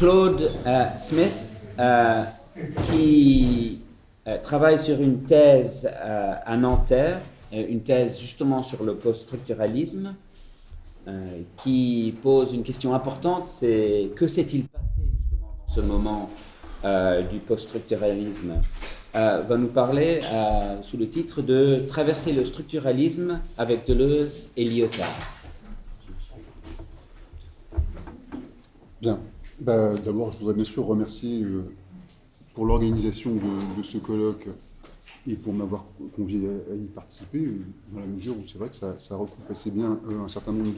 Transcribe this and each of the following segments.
Claude Smith, qui travaille sur une thèse à Nanterre, une thèse justement sur le post-structuralisme, qui pose une question importante, c'est que s'est-il passé justement dans ce moment du post-structuralisme, va nous parler sous le titre de Traverser le structuralisme avec Deleuze et Lyotard. Bien. D'abord, je voudrais bien sûr remercier pour l'organisation de ce colloque et pour m'avoir convié à y participer, dans la mesure où c'est vrai que ça recoupe assez bien un certain nombre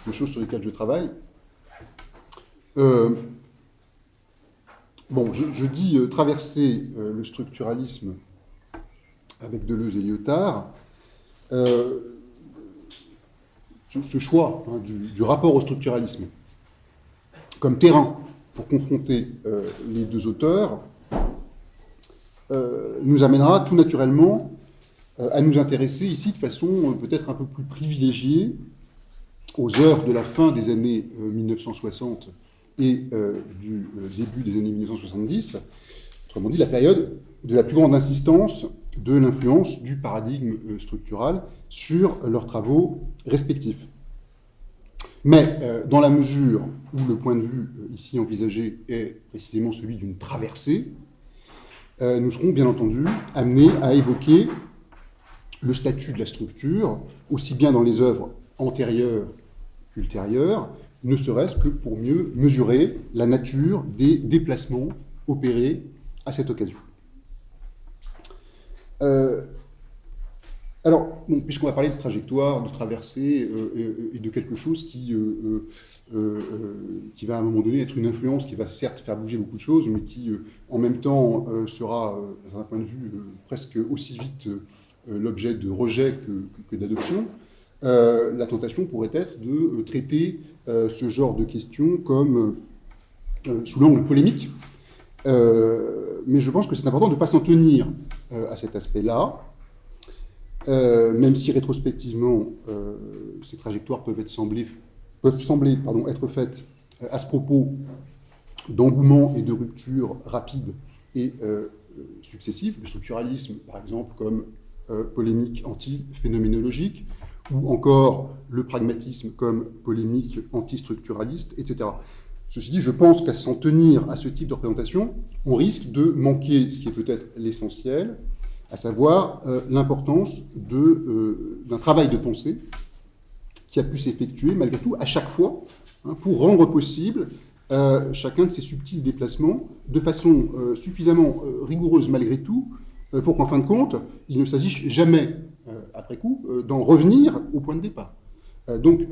de choses sur lesquelles je travaille. Je dis traverser le structuralisme avec Deleuze et Lyotard. Ce choix du rapport au structuralisme comme terrain pour confronter les deux auteurs nous amènera tout naturellement à nous intéresser ici de façon peut-être un peu plus privilégiée aux heures de la fin des années 1960 et du début des années 1970, autrement dit la période de la plus grande insistance de l'influence du paradigme structural sur leurs travaux respectifs. Mais dans la mesure où le point de vue ici envisagé est précisément celui d'une traversée, nous serons bien entendu amenés à évoquer le statut de la structure, aussi bien dans les œuvres antérieures qu'ultérieures, ne serait-ce que pour mieux mesurer la nature des déplacements opérés à cette occasion. Puisqu'on va parler de trajectoire, de traversée, et de quelque chose qui va à un moment donné être une influence qui va certes faire bouger beaucoup de choses, mais qui en même temps sera, d'un point de vue presque aussi vite l'objet de rejet que d'adoption, la tentation pourrait être de traiter ce genre de questions comme sous l'angle polémique. Mais je pense que c'est important de ne pas s'en tenir à cet aspect-là, même si rétrospectivement ces trajectoires peuvent sembler être faites à ce propos d'engouement et de ruptures rapides et successives. Le structuralisme, par exemple, comme polémique anti-phénoménologique, ou encore le pragmatisme comme polémique anti-structuraliste, etc. Ceci dit, je pense qu'à s'en tenir à ce type de représentation, on risque de manquer ce qui est peut-être l'essentiel, à savoir l'importance d'un travail de pensée qui a pu s'effectuer, malgré tout, à chaque fois, pour rendre possible chacun de ces subtils déplacements de façon suffisamment rigoureuse, malgré tout, pour qu'en fin de compte, il ne s'agisse jamais, après coup, d'en revenir au point de départ. Donc,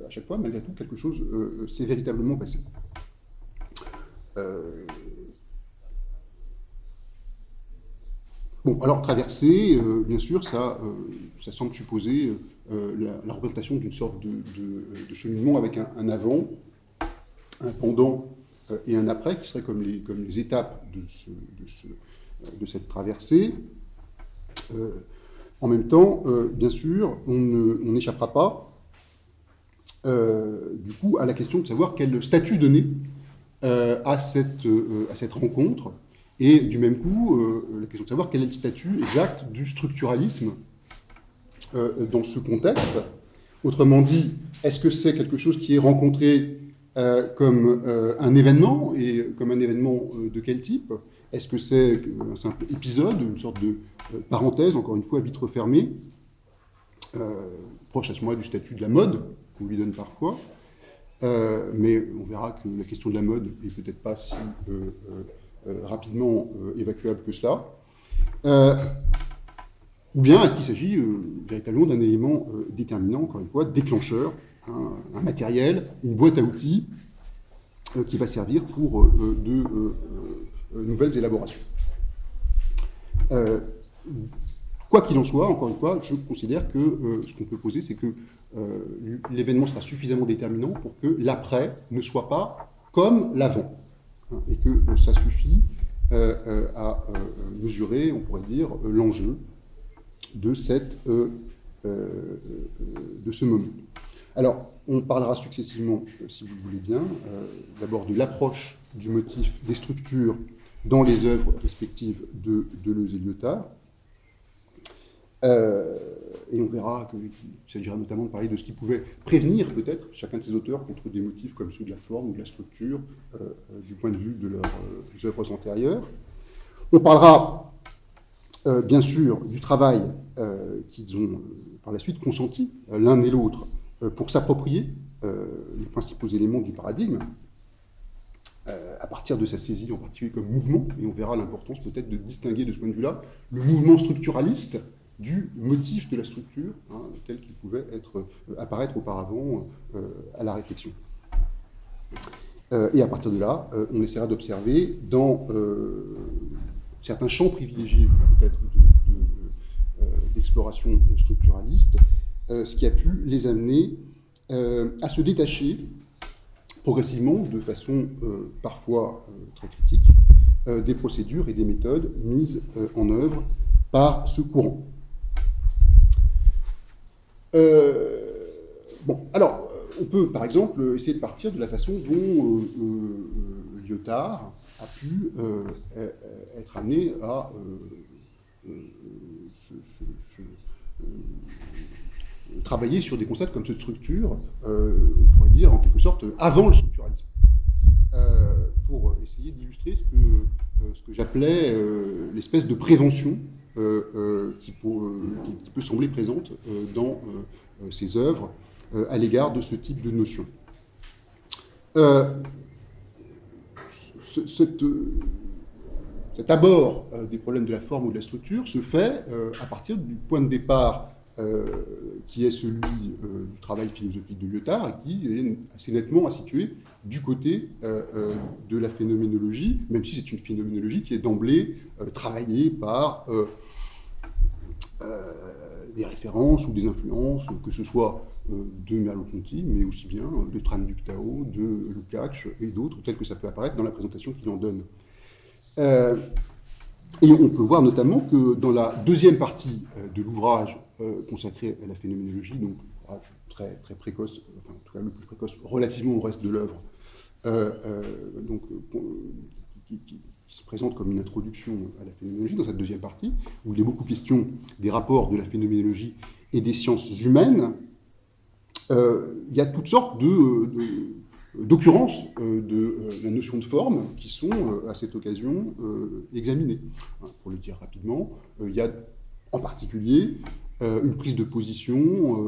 à chaque fois, malgré tout, quelque chose s'est véritablement passé. Alors, traverser, bien sûr, ça semble supposer la représentation d'une sorte de cheminement avec un avant, un pendant et un après, qui seraient comme les étapes de cette traversée. En même temps, bien sûr, on n'échappera pas, du coup, à la question de savoir quel statut donner à cette rencontre, et du même coup, la question de savoir quel est le statut exact du structuralisme dans ce contexte. Autrement dit, est-ce que c'est quelque chose qui est rencontré comme un événement, et comme un événement de quel type? Est-ce que c'est un simple épisode, une sorte de parenthèse, encore une fois, vite refermée, proche à ce moment-là du statut de la mode, qu'on lui donne parfois, mais on verra que la question de la mode n'est peut-être pas si rapidement évacuable que cela. Ou bien est-ce qu'il s'agit véritablement d'un élément déterminant, encore une fois, déclencheur, un matériel, une boîte à outils qui va servir pour de nouvelles élaborations. Quoi qu'il en soit, encore une fois, je considère que ce qu'on peut poser, c'est que l'événement sera suffisamment déterminant pour que l'après ne soit pas comme l'avant, et que ça suffit à mesurer, on pourrait dire, l'enjeu de ce moment. Alors, on parlera successivement, si vous le voulez bien, d'abord de l'approche du motif des structures dans les œuvres respectives de Deleuze et Lyotard. Et on verra qu'il s'agira notamment de parler de ce qui pouvait prévenir peut-être chacun de ces auteurs contre des motifs comme ceux de la forme ou de la structure du point de vue de leurs œuvres antérieures. On parlera bien sûr du travail qu'ils ont par la suite consenti l'un et l'autre pour s'approprier les principaux éléments du paradigme à partir de sa saisie en particulier comme mouvement, et on verra l'importance peut-être de distinguer de ce point de vue-là le mouvement structuraliste du motif de la structure, tel qu'il pouvait apparaître auparavant à la réflexion. Et à partir de là, on essaiera d'observer dans certains champs privilégiés peut-être d'exploration structuraliste, ce qui a pu les amener à se détacher progressivement, de façon parfois très critique, des procédures et des méthodes mises en œuvre par ce courant. Alors, on peut par exemple essayer de partir de la façon dont Lyotard a pu être amené à travailler sur des concepts comme cette structure, on pourrait dire en quelque sorte avant le structuralisme, pour essayer d'illustrer ce que j'appelais l'espèce de prévention qui peut sembler présente dans ses œuvres à l'égard de ce type de notion. Cet abord des problèmes de la forme ou de la structure se fait à partir du point de départ qui est celui du travail philosophique de Lyotard, et qui est assez nettement situé du côté de la phénoménologie, même si c'est une phénoménologie qui est d'emblée travaillée par des références ou des influences, que ce soit de Merleau-Ponty, mais aussi bien de Tran-Duc-Tao, de Lukács et d'autres, tels que ça peut apparaître dans la présentation qu'il en donne. Et on peut voir notamment que dans la deuxième partie de l'ouvrage consacré à la phénoménologie, donc très, très précoce, enfin en tout cas le plus précoce relativement au reste de l'œuvre, qui se présente comme une introduction à la phénoménologie, dans cette deuxième partie, où il est beaucoup question des rapports de la phénoménologie et des sciences humaines, il y a toutes sortes d'occurrences de la notion de forme qui sont, à cette occasion, examinées. Pour le dire rapidement, il y a en particulier une prise de position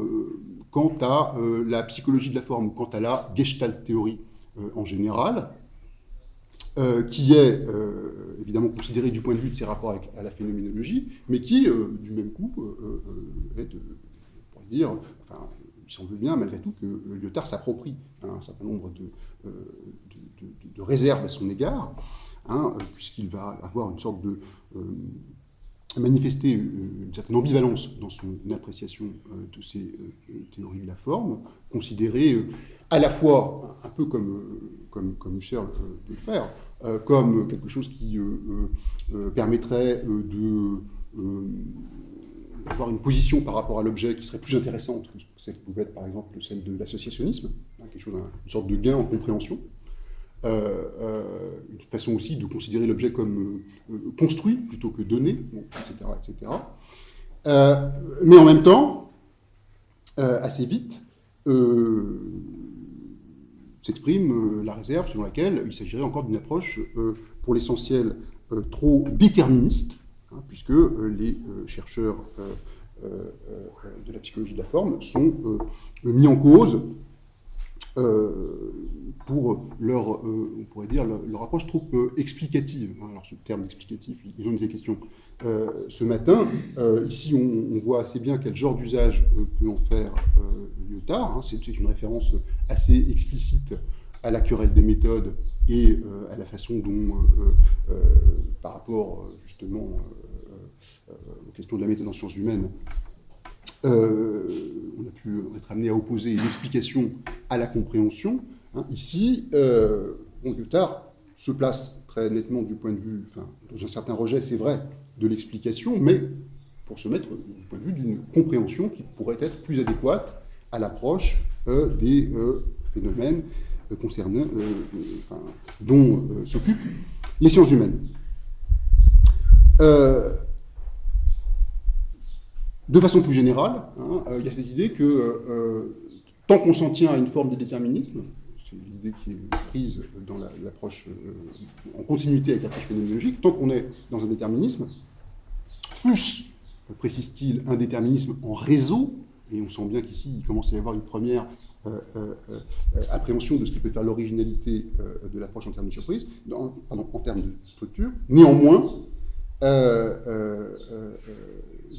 quant à la psychologie de la forme, quant à la Gestalt théorie en général, qui est évidemment considérée du point de vue de ses rapports à la phénoménologie, mais qui, du même coup, est, on pourrait dire, enfin, il semble bien, malgré tout, que Lyotard s'approprie un certain nombre de réserves à son égard, puisqu'il va avoir une sorte de manifester une certaine ambivalence dans son appréciation de ces théories de la forme, considérées à la fois, un peu comme Husserl veut le faire, comme quelque chose qui permettrait d'avoir une position par rapport à l'objet qui serait plus intéressante que celle qui pouvait être, par exemple, celle de l'associationnisme, quelque chose, une sorte de gain en compréhension. Une façon aussi de considérer l'objet comme construit plutôt que donné, etc. etc. Mais en même temps, assez vite, s'exprime la réserve selon laquelle il s'agirait encore d'une approche pour l'essentiel trop déterministe, puisque les chercheurs de la psychologie de la forme sont mis en cause pour leur, on pourrait dire, leur approche trop explicative. Alors ce terme explicatif, ils ont été question ce matin. Ici, on voit assez bien quel genre d'usage peut en faire Lyotard. C'est une référence assez explicite à la querelle des méthodes et à la façon dont, par rapport justement aux questions de la méthode en sciences humaines, on a pu être amené à opposer l'explication à la compréhension. Ici, Lyotard se place très nettement du point de vue, enfin, dans un certain rejet, c'est vrai, de l'explication, mais pour se mettre du point de vue d'une compréhension qui pourrait être plus adéquate à l'approche des phénomènes concernant, dont s'occupent les sciences humaines. De façon plus générale, il y a cette idée que tant qu'on s'en tient à une forme de déterminisme, c'est l'idée qui est prise dans l'approche, en continuité avec l'approche phénoménologique, tant qu'on est dans un déterminisme, fût-ce, précise-t-il, un déterminisme en réseau, et on sent bien qu'ici il commence à y avoir une première appréhension de ce qui peut faire l'originalité de l'approche en termes de surprise, en termes de structure. Néanmoins,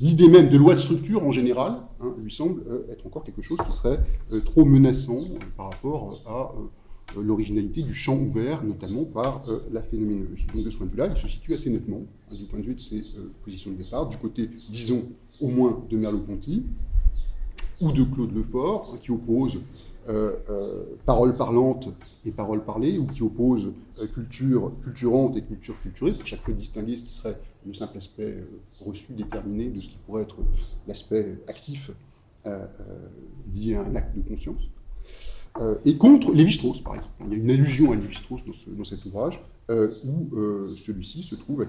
l'idée même de loi de structure en général lui semble être encore quelque chose qui serait trop menaçant par rapport à l'originalité du champ ouvert, notamment par la phénoménologie. Donc de ce point de vue-là, il se situe assez nettement, du point de vue de ses positions de départ, du côté, disons, au moins de Merleau-Ponty, ou de Claude Lefort, qui oppose parole parlante et parole parlée, ou qui oppose culture culturante et culture culturée, pour chaque fois distinguer ce qui serait le simple aspect reçu, déterminé, de ce qui pourrait être l'aspect actif lié à un acte de conscience. Et contre Lévi-Strauss, par exemple. Il y a une allusion à Lévi-Strauss dans cet ouvrage, où celui-ci se trouve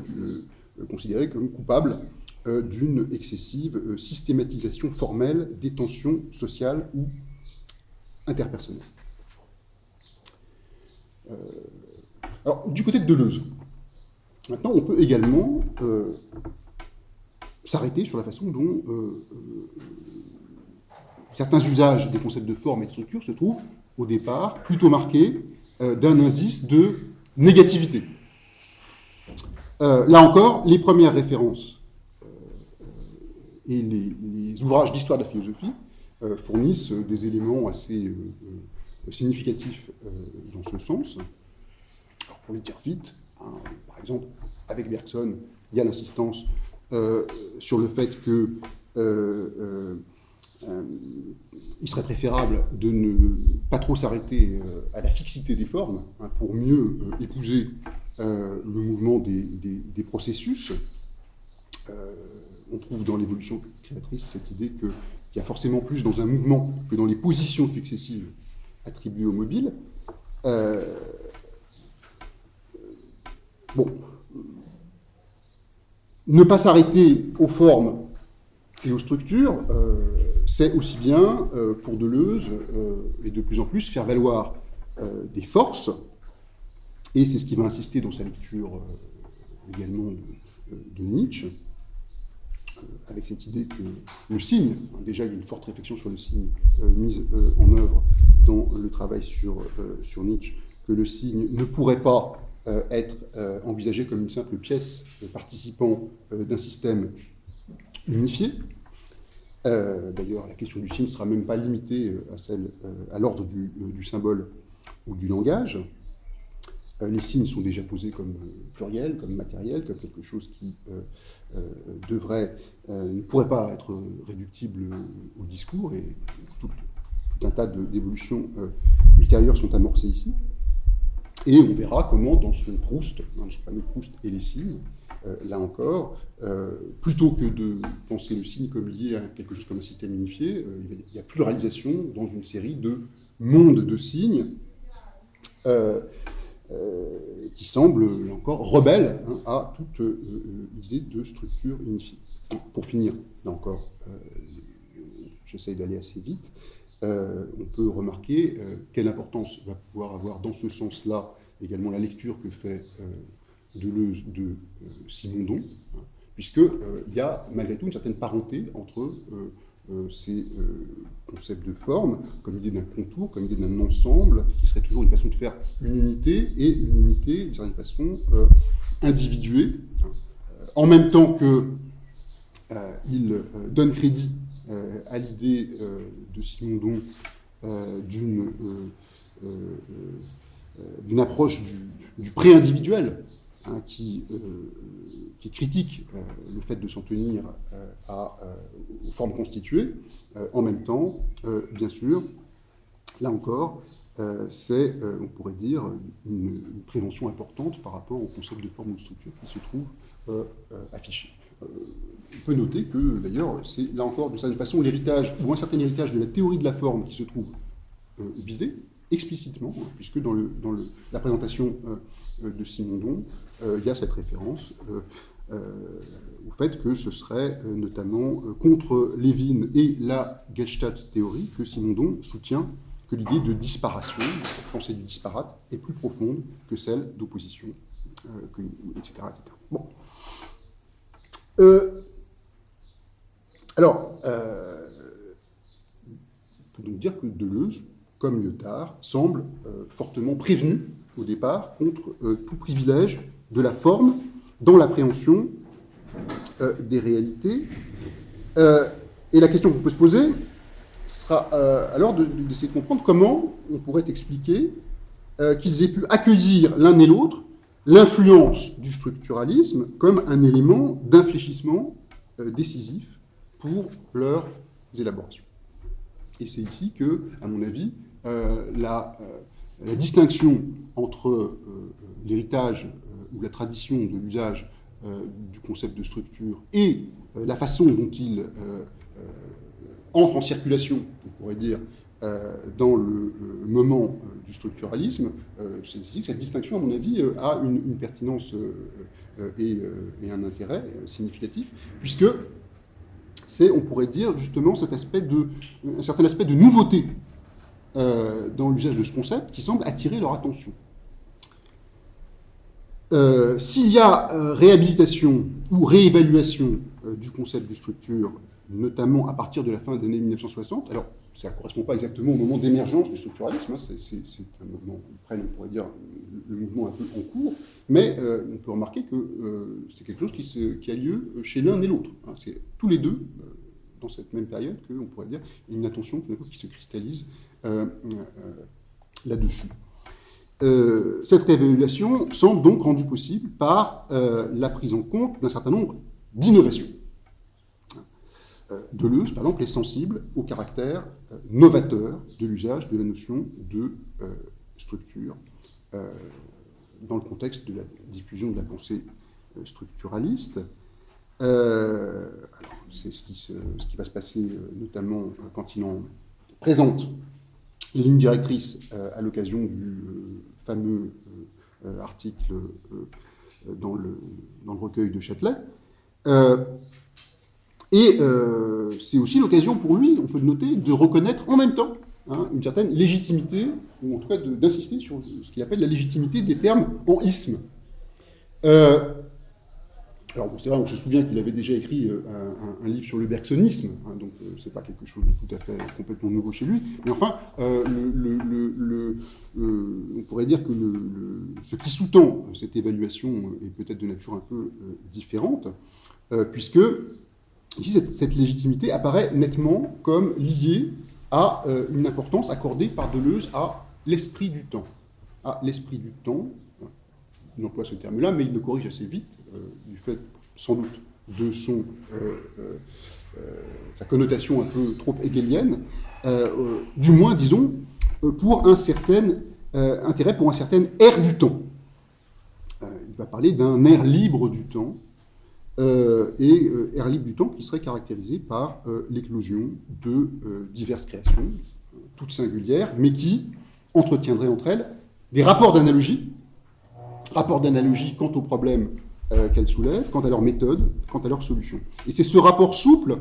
considéré comme coupable d'une excessive systématisation formelle des tensions sociales ou interpersonnelles. Alors, du côté de Deleuze, maintenant, on peut également s'arrêter sur la façon dont certains usages des concepts de forme et de structure se trouvent, au départ, plutôt marqués d'un indice de négativité. Là encore, les premières références et les ouvrages d'histoire de la philosophie fournissent des éléments assez significatifs dans ce sens. Alors, pour les dire vite, par exemple, avec Bergson, il y a l'insistance sur le fait que il serait préférable de ne pas trop s'arrêter à la fixité des formes pour mieux épouser le mouvement des processus. On trouve dans l'évolution créatrice cette idée qu'il y a forcément plus dans un mouvement que dans les positions successives attribuées au mobile. Ne pas s'arrêter aux formes et aux structures, c'est aussi bien, pour Deleuze, et de plus en plus, faire valoir des forces, et c'est ce qui va insister dans sa lecture également de Nietzsche, avec cette idée que le signe, déjà il y a une forte réflexion sur le signe mise en œuvre dans le travail sur Nietzsche, que le signe ne pourrait pas être envisagé comme une simple pièce participant d'un système unifié. D'ailleurs, la question du signe ne sera même pas limitée à l'ordre du symbole ou du langage. Les signes sont déjà posés comme pluriels, comme matériels, comme quelque chose qui ne pourrait pas être réductible au discours, et tout un tas d'évolutions ultérieures sont amorcées ici. Et on verra comment dans son Proust, dans son fameux Proust et les signes, là encore, plutôt que de penser le signe comme lié à quelque chose comme un système unifié, il y a pluralisation dans une série de mondes de signes qui semblent, là encore, rebelles à toute idée de structure unifiée. Pour finir, là encore, j'essaye d'aller assez vite, on peut remarquer quelle importance va pouvoir avoir dans ce sens-là également la lecture que fait Deleuze de Simondon, puisqu'il y a malgré tout une certaine parenté entre ces concepts de forme, comme l'idée d'un contour, comme l'idée d'un ensemble, qui serait toujours une façon de faire une unité, et une unité, d'une certaine façon, individuée, en même temps qu'il donne crédit à l'idée de Simondon d'une approche du pré-individuel, qui critique le fait de s'en tenir aux formes constituées. En même temps, bien sûr, là encore, c'est, on pourrait dire, une prévention importante par rapport au concept de forme ou de structure qui se trouve affiché. On peut noter que, d'ailleurs, c'est là encore, d'une certaine façon, l'héritage, ou un certain héritage de la théorie de la forme qui se trouve visée explicitement, hein, puisque dans la présentation de Simondon, il y a cette référence au fait que ce serait notamment contre Lévin et la Gestalt théorie que Simondon soutient que l'idée de disparation, la pensée du disparate, est plus profonde que celle d'opposition, etc., etc. Bon. Alors, on peut donc dire que Deleuze, comme Lyotard, semble fortement prévenu au départ contre tout privilège de la forme dans l'appréhension des réalités. Et la question qu'on peut se poser sera alors d'essayer de comprendre comment on pourrait expliquer qu'ils aient pu accueillir l'un et l'autre l'influence du structuralisme comme un élément d'infléchissement décisif pour leurs élaborations. Et c'est ici que, à mon avis, la distinction entre l'héritage ou la tradition de l'usage du concept de structure et la façon dont il entre en circulation, on pourrait dire, dans le moment du structuralisme, c'est ici que cette distinction, à mon avis, a une pertinence et un intérêt significatif, puisque c'est, on pourrait dire, justement, un certain aspect de nouveauté dans l'usage de ce concept qui semble attirer leur attention. S'il y a réhabilitation ou réévaluation du concept de structure, notamment à partir de la fin des années 1960, alors ça ne correspond pas exactement au moment d'émergence du structuralisme, hein, c'est un moment, on pourrait dire, le mouvement un peu en cours, mais on peut remarquer que c'est quelque chose qui a lieu chez l'un et l'autre. Hein, c'est tous les deux, dans cette même période, qu'on pourrait dire une attention qui se cristallise là-dessus. Cette réévaluation semble donc rendue possible par la prise en compte d'un certain nombre d'innovations. Deleuze, par exemple, est sensible au caractère novateur de l'usage de la notion de structure dans le contexte de la diffusion de la pensée structuraliste. Alors, c'est ce qui va se passer notamment quand il en présente les lignes directrices à l'occasion du fameux article dans le recueil de Châtelet. Et c'est aussi l'occasion pour lui, on peut le noter, de reconnaître en même temps une certaine légitimité, ou en tout cas d'insister sur ce qu'il appelle la légitimité des termes en isme. Alors bon, c'est vrai, on se souvient qu'il avait déjà écrit un livre sur le bergsonisme, hein, donc c'est pas quelque chose de tout à fait complètement nouveau chez lui, mais enfin, on pourrait dire que ce qui sous-tend cette évaluation est peut-être de nature un peu différente, puisque ici, cette légitimité apparaît nettement comme liée à une importance accordée par Deleuze à l'esprit du temps. À l'esprit du temps, il emploie ce terme-là, mais il le corrige assez vite, du fait, sans doute, de sa connotation un peu trop hegelienne, du moins, disons, pour un certain intérêt pour un certain air du temps. Il va parler d'un air libre du temps, et air libre du temps qui serait caractérisé par l'éclosion de diverses créations, toutes singulières, mais qui entretiendraient entre elles des rapports d'analogie quant aux problèmes qu'elles soulèvent, quant à leur méthode, quant à leurs solutions. Et c'est ce rapport souple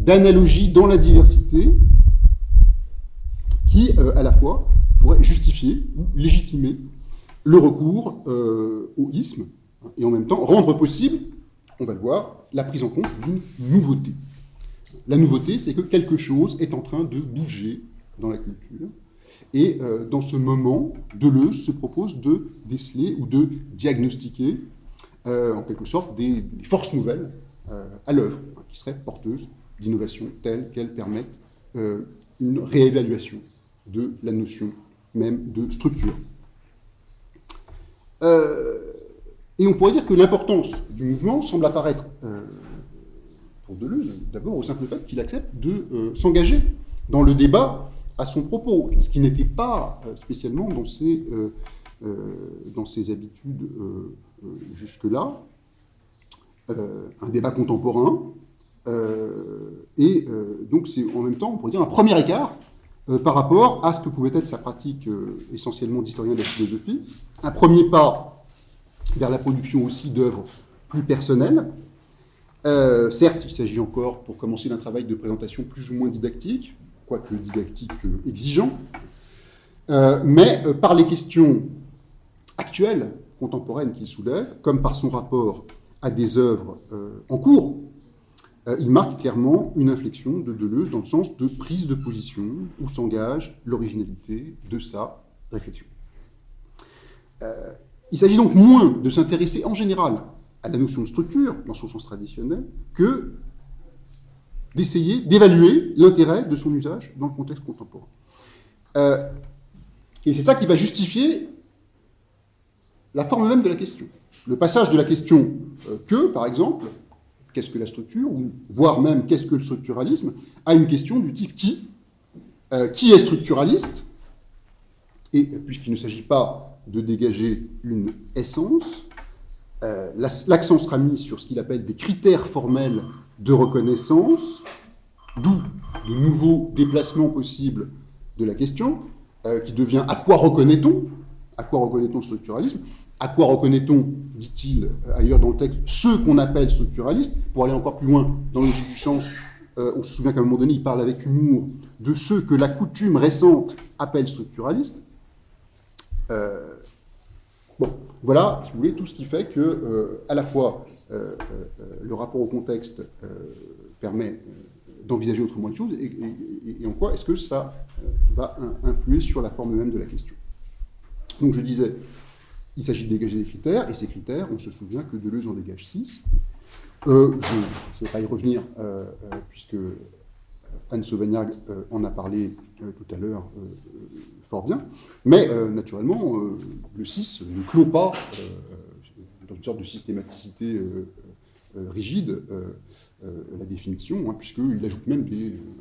d'analogie dans la diversité qui, à la fois, pourrait justifier ou légitimer le recours au isme, et en même temps rendre possible, on va le voir, la prise en compte d'une nouveauté. La nouveauté, c'est que quelque chose est en train de bouger dans la culture. Et dans ce moment, Deleuze se propose de déceler ou de diagnostiquer, en quelque sorte, des forces nouvelles à l'œuvre, qui seraient porteuses d'innovations telles qu'elles permettent une réévaluation de la notion même de structure. Et on pourrait dire que l'importance du mouvement semble apparaître, pour Deleuze, d'abord au simple fait qu'il accepte de s'engager dans le débat à son propos, ce qui n'était pas spécialement dans ses habitudes jusque-là. Un débat contemporain, et donc c'est en même temps, on pourrait dire, un premier écart par rapport à ce que pouvait être sa pratique essentiellement d'historien de la philosophie. Un premier pas vers la production aussi d'œuvres plus personnelles. Certes, il s'agit encore, pour commencer, d'un travail de présentation plus ou moins didactique, quoique didactique exigeant, mais par les questions actuelles, contemporaines qu'il soulève, comme par son rapport à des œuvres en cours, il marque clairement une inflexion de Deleuze dans le sens de prise de position où s'engage l'originalité de sa réflexion. Il s'agit donc moins de s'intéresser en général à la notion de structure, dans son sens traditionnel, que d'essayer d'évaluer l'intérêt de son usage dans le contexte contemporain. Et c'est ça qui va justifier la forme même de la question. Le passage de la question que, par exemple, qu'est-ce que la structure, ou voire même qu'est-ce que le structuralisme, à une question du type qui est structuraliste, et puisqu'il ne s'agit pas de dégager une essence, l'accent sera mis sur ce qu'il appelle des critères formels de reconnaissance, d'où de nouveaux déplacements possibles de la question, qui devient à quoi reconnaît-on le structuralisme, à quoi reconnaît-on, dit-il ailleurs dans le texte, ceux qu'on appelle structuralistes, pour aller encore plus loin dans le logique du sens, on se souvient qu'à un moment donné, il parle avec humour de ceux que la coutume récente appelle structuralistes. Bon, voilà, si vous voulez, tout ce qui fait que, à la fois, le rapport au contexte permet d'envisager autrement les choses, et en quoi est-ce que ça va influer sur la forme même de la question. Donc je disais, il s'agit de dégager des critères, et ces critères, on se souvient que Deleuze en dégage 6. Je ne vais pas y revenir, puisque Anne Sauvagnat en a parlé tout à l'heure fort bien, mais naturellement, le 6 ne clôt pas dans une sorte de systématicité rigide la définition, hein, puisqu'il ajoute même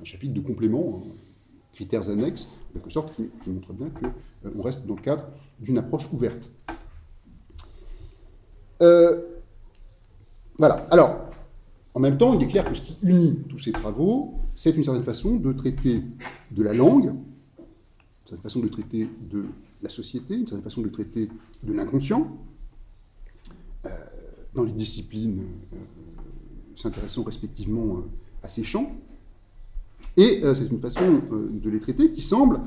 un chapitre de complément, critères annexes, en quelque sorte, qui montre bien qu'on reste dans le cadre d'une approche ouverte. Voilà. Alors, en même temps, il est clair que ce qui unit tous ces travaux, c'est une certaine façon de traiter de la langue, une certaine façon de traiter de la société, une certaine façon de traiter de l'inconscient, dans les disciplines s'intéressant respectivement à ces champs. Et c'est une façon de les traiter qui semble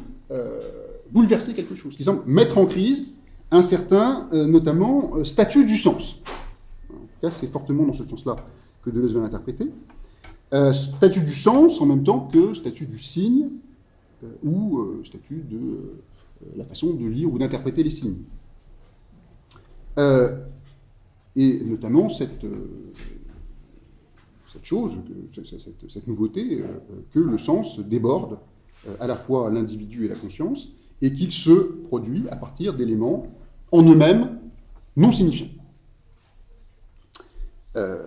bouleverser quelque chose, qui semble mettre en crise un certain, notamment, statut du sens. En tout cas, c'est fortement dans ce sens-là que Deleuze va l'interpréter. Statut du sens en même temps que statut du signe ou statut de la façon de lire ou d'interpréter les signes. Et notamment cette chose, cette nouveauté, que le sens déborde à la fois l'individu et la conscience, et qu'il se produit à partir d'éléments en eux-mêmes non signifiants. Ce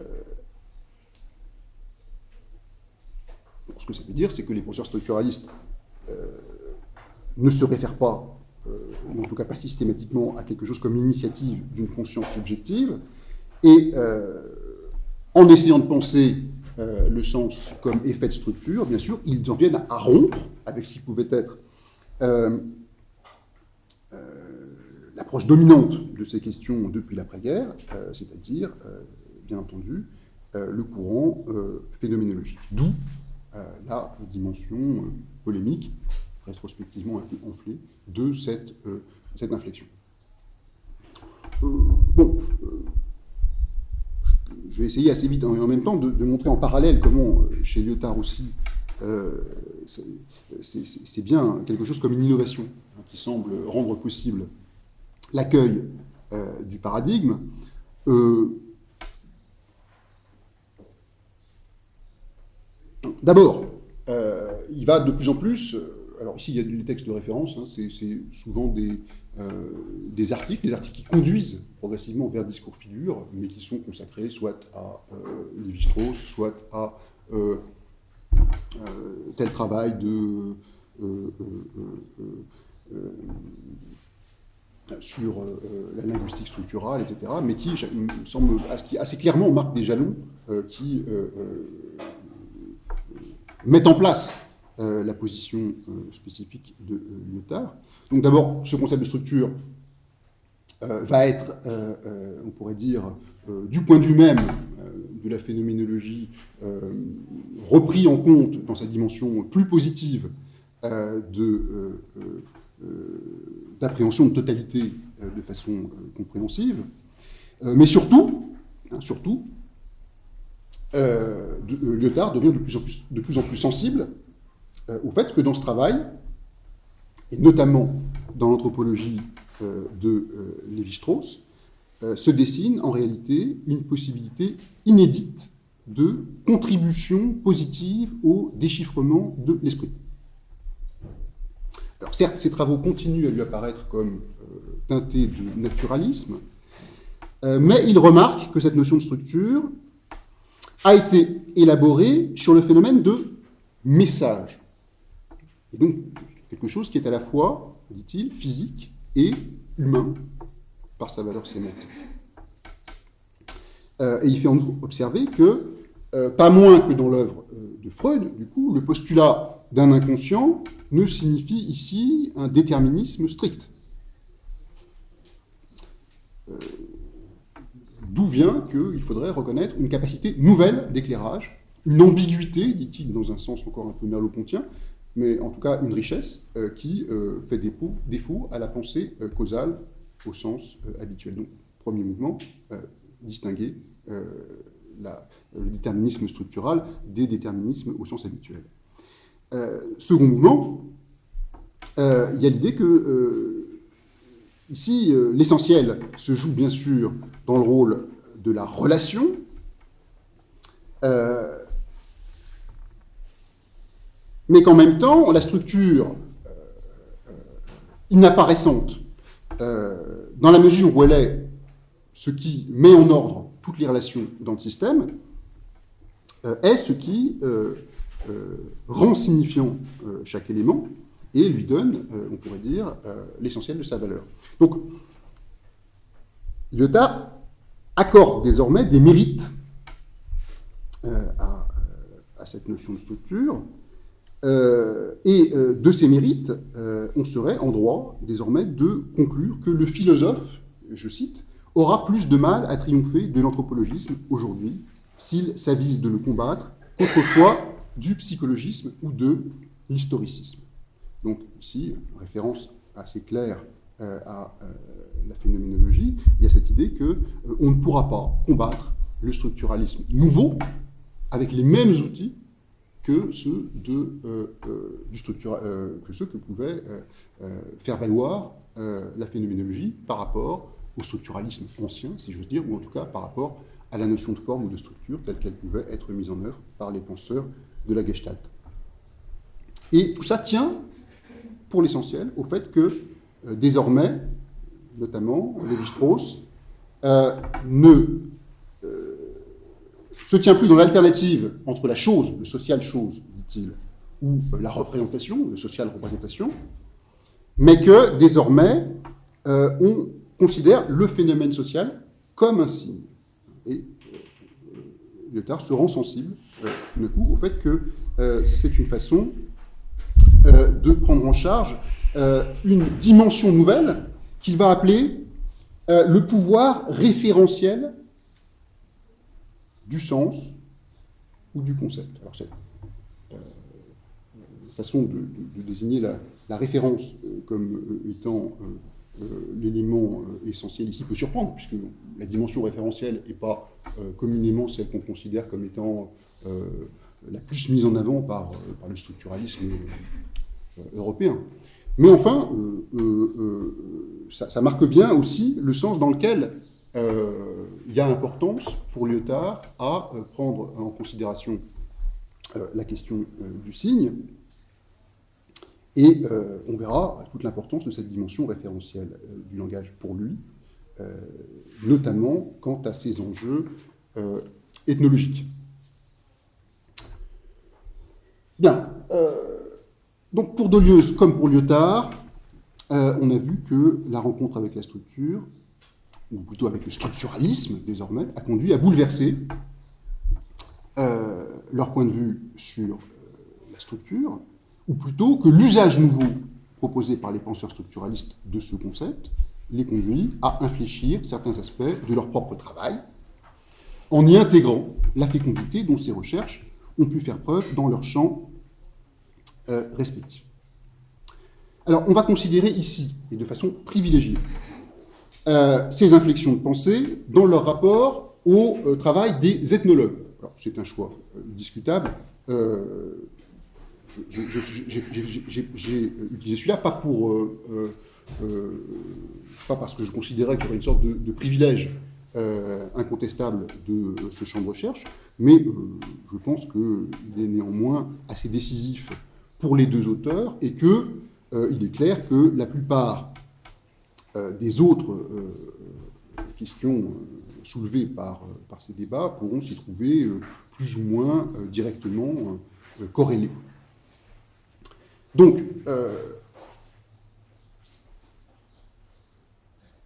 que ça veut dire, c'est que les penseurs structuralistes ne se réfèrent pas, ou en tout cas pas systématiquement, à quelque chose comme l'initiative d'une conscience subjective, et en essayant de penser le sens comme effet de structure, bien sûr, ils en viennent à rompre avec ce qui pouvait être l'approche dominante de ces questions depuis l'après-guerre, c'est-à-dire, bien entendu, le courant phénoménologique. D'où la dimension polémique, rétrospectivement un peu enflée, de cette inflexion. Je vais essayer assez vite, en même temps, de montrer en parallèle comment, chez Lyotard aussi, c'est bien quelque chose comme une innovation, hein, qui semble rendre possible l'accueil du paradigme. D'abord, il va de plus en plus... alors ici, il y a des textes de référence, hein, c'est souvent des articles qui conduisent progressivement vers discours-figures, mais qui sont consacrés soit à Lévi-Strauss, soit à tel travail sur la linguistique structurale, etc., mais qui semble assez clairement marque des jalons qui mettent en place la position spécifique de Lyotard. Donc d'abord, ce concept de structure va être, on pourrait dire, du point de vue même de la phénoménologie, repris en compte dans sa dimension plus positive d'appréhension de totalité de façon compréhensive. Mais surtout, Lyotard devient de plus en plus sensible au fait que dans ce travail, et notamment dans l'anthropologie de Lévi-Strauss, se dessine en réalité une possibilité inédite de contribution positive au déchiffrement de l'esprit. Alors certes, ces travaux continuent à lui apparaître comme teintés de naturalisme, mais il remarque que cette notion de structure a été élaborée sur le phénomène de message. Et donc, quelque chose qui est à la fois, dit-il, physique et humain par sa valeur sémantique. Et il fait en outre observer que, pas moins que dans l'œuvre de Freud, du coup, le postulat d'un inconscient ne signifie ici un déterminisme strict. D'où vient qu'il faudrait reconnaître une capacité nouvelle d'éclairage, une ambiguïté, dit-il dans un sens encore un peu merleau-pontien, mais en tout cas une richesse qui fait défaut à la pensée causale au sens habituel. Donc, premier mouvement, distinguer le déterminisme structural des déterminismes au sens habituel. Second mouvement, il y a l'idée que ici, l'essentiel se joue bien sûr dans le rôle de la relation, mais qu'en même temps, la structure inapparaissante, dans la mesure où elle est ce qui met en ordre toutes les relations dans le système, est ce qui rend signifiant chaque élément et lui donne, on pourrait dire, l'essentiel de sa valeur. Donc, Lyotard accorde désormais des mérites à cette notion de structure, et de ces mérites, on serait en droit désormais de conclure que le philosophe, je cite, aura plus de mal à triompher de l'anthropologisme aujourd'hui s'il s'avise de le combattre qu'autrefois du psychologisme ou de l'historicisme. Donc ici, référence assez claire à la phénoménologie, il y a cette idée qu'on ne pourra pas combattre le structuralisme nouveau avec les mêmes outils que ceux que pouvait faire valoir la phénoménologie par rapport au structuralisme ancien, si j'ose dire, ou en tout cas par rapport à la notion de forme ou de structure telle qu'elle pouvait être mise en œuvre par les penseurs de la Gestalt. Et tout ça tient, pour l'essentiel, au fait que, désormais, notamment, Lévi-Strauss ne se tient plus dans l'alternative entre la chose, le social chose, dit-il, ou la représentation, le social représentation, mais que, désormais, on considère le phénomène social comme un signe. Et Lyotard se rend sensible, tout d'un coup, au fait que c'est une façon de prendre en charge une dimension nouvelle qu'il va appeler le pouvoir référentiel du sens ou du concept. Alors c'est une façon de désigner la référence comme étant l'élément essentiel ici peut surprendre, puisque la dimension référentielle n'est pas communément celle qu'on considère comme étant la plus mise en avant par le structuralisme européen. Mais enfin, ça marque bien aussi le sens dans lequel il y a importance pour Lyotard à prendre en considération la question du signe, et on verra toute l'importance de cette dimension référentielle du langage pour lui, notamment quant à ses enjeux ethnologiques. Bien. Donc pour Deleuze comme pour Lyotard, on a vu que la rencontre avec la structure, ou plutôt avec le structuralisme désormais, a conduit à bouleverser leur point de vue sur la structure, ou plutôt que l'usage nouveau proposé par les penseurs structuralistes de ce concept les conduit à infléchir certains aspects de leur propre travail, en y intégrant la fécondité dont ces recherches ont pu faire preuve dans leurs champs respectifs. Alors, on va considérer ici, et de façon privilégiée, ces inflexions de pensée dans leur rapport au travail des ethnologues. C'est un choix discutable. J'ai utilisé celui-là pas parce que je considérais qu'il y aurait une sorte de privilège incontestable de ce champ de recherche, mais je pense qu'il est néanmoins assez décisif pour les deux auteurs et qu'il est clair que la plupart des autres questions soulevées par ces débats pourront s'y trouver plus ou moins directement corrélées. Donc,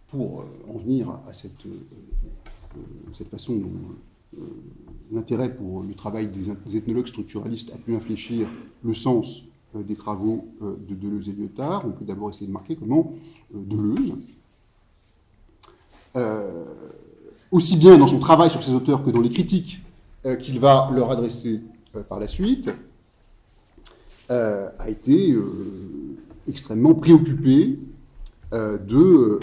pour en venir à cette façon dont l'intérêt pour le travail des ethnologues structuralistes a pu infléchir le sens des travaux de Deleuze et Lyotard, on peut d'abord essayer de marquer comment Deleuze, aussi bien dans son travail sur ces auteurs que dans les critiques qu'il va leur adresser par la suite, a été extrêmement préoccupé de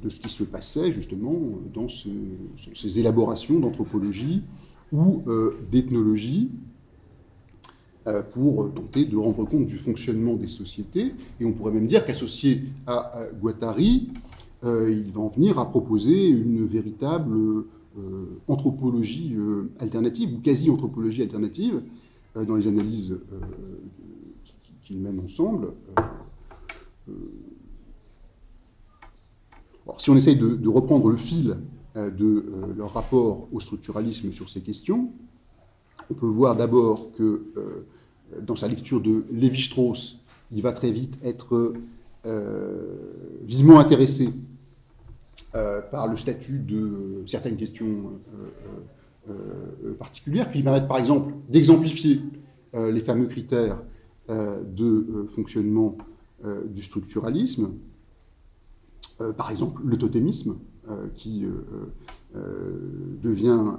ce qui se passait justement dans ces élaborations d'anthropologie ou d'ethnologie pour tenter de rendre compte du fonctionnement des sociétés. Et on pourrait même dire qu'associé à Guattari, il va en venir à proposer une véritable anthropologie alternative, ou quasi-anthropologie alternative, dans les analyses qu'ils mènent ensemble. Alors, si on essaye de reprendre le fil de leur rapport au structuralisme sur ces questions, on peut voir d'abord que dans sa lecture de Lévi-Strauss, il va très vite être vivement intéressé par le statut de certaines questions particulières, qui lui permettent par exemple d'exemplifier les fameux critères de fonctionnement du structuralisme. Par exemple, le totémisme, qui devient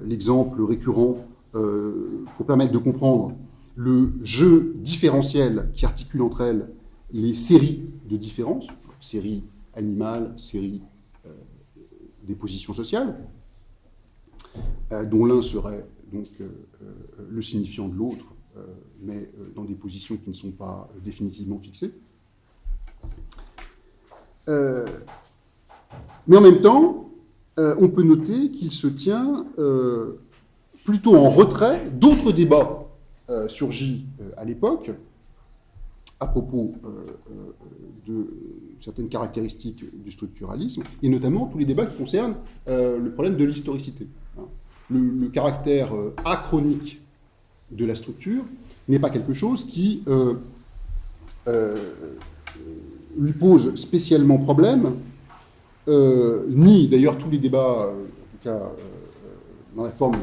l'exemple récurrent pour permettre de comprendre le jeu différentiel qui articule entre elles les séries de différences, séries animales, séries des positions sociales, dont l'un serait donc le signifiant de l'autre, mais dans des positions qui ne sont pas définitivement fixées. Mais en même temps, on peut noter qu'il se tient plutôt en retrait d'autres débats surgis à l'époque à propos de certaines caractéristiques du structuralisme, et notamment tous les débats qui concernent le problème de l'historicité. Le caractère achronique de la structure n'est pas quelque chose qui lui pose spécialement problème, ni d'ailleurs tous les débats, en tout cas dans la forme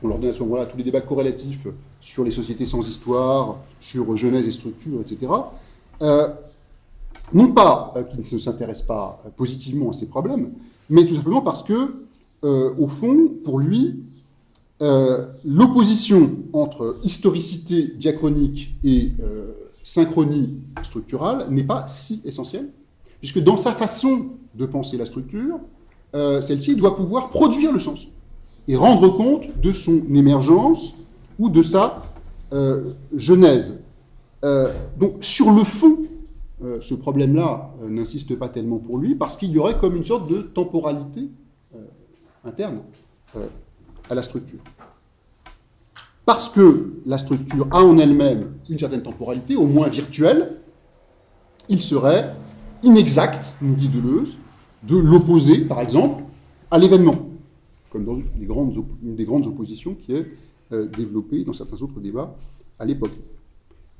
qu'on leur donne à ce moment-là, tous les débats corrélatifs sur les sociétés sans histoire, sur genèse et structure, etc., non pas qu'ils ne s'intéressent pas positivement à ces problèmes, mais tout simplement parce que, au fond, pour lui, l'opposition entre historicité diachronique et synchronie structurale n'est pas si essentielle, puisque dans sa façon de penser la structure, celle-ci doit pouvoir produire le sens et rendre compte de son émergence ou de sa genèse. Donc, sur le fond, ce problème-là n'insiste pas tellement pour lui, parce qu'il y aurait comme une sorte de temporalité interne à la structure. Parce que la structure a en elle-même une certaine temporalité, au moins virtuelle, il serait inexact, nous dit Deleuze, de l'opposer, par exemple, à l'événement, comme dans une des grandes oppositions qui est développée dans certains autres débats à l'époque.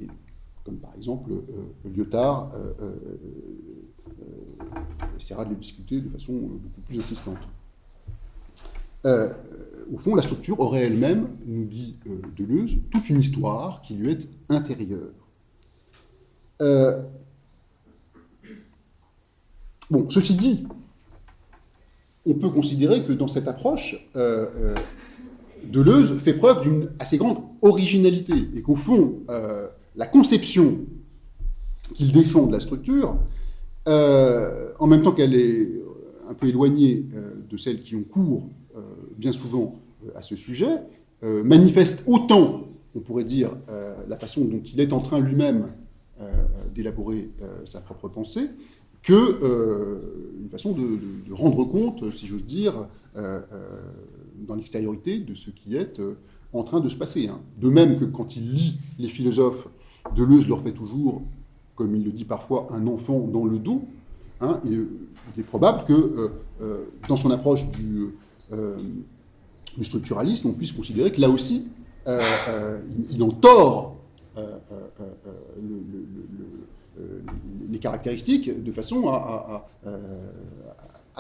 Et comme par exemple, Lyotard essaiera de le discuter de façon beaucoup plus insistante. au fond, la structure aurait elle-même, nous dit Deleuze, toute une histoire qui lui est intérieure. Bon, ceci dit, on peut considérer que dans cette approche, Deleuze fait preuve d'une assez grande originalité, et qu'au fond, la conception qu'il défend de la structure, en même temps qu'elle est un peu éloignée de celles qui ont cours bien souvent à ce sujet, manifeste autant, on pourrait dire, la façon dont il est en train lui-même d'élaborer sa propre pensée, que une façon de rendre compte, si j'ose dire, dans l'extériorité de ce qui est en train de se passer. Hein. De même que quand il lit les philosophes, Deleuze leur fait toujours, comme il le dit parfois, un enfant dans le dos. Hein, et, il est probable que dans son approche du structuralisme, on puisse considérer que là aussi, il en tord les caractéristiques de façon à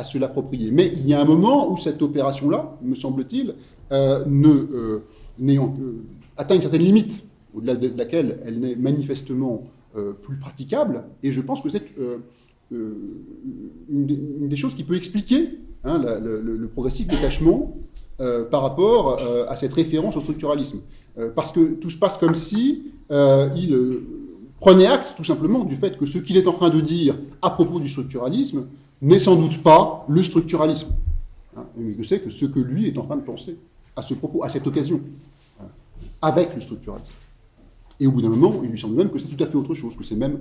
se l'approprier. Mais il y a un moment où cette opération-là, me semble-t-il, atteint une certaine limite, au-delà de laquelle elle n'est manifestement plus praticable, et je pense que c'est une des choses qui peut expliquer le progressif détachement par rapport à cette référence au structuralisme. Parce que tout se passe comme si il prenait acte tout simplement du fait que ce qu'il est en train de dire à propos du structuralisme n'est sans doute pas le structuralisme, mais que c'est que ce que lui est en train de penser à ce propos, à cette occasion, avec le structuralisme. Et au bout d'un moment, il lui semble même que c'est tout à fait autre chose, que c'est même,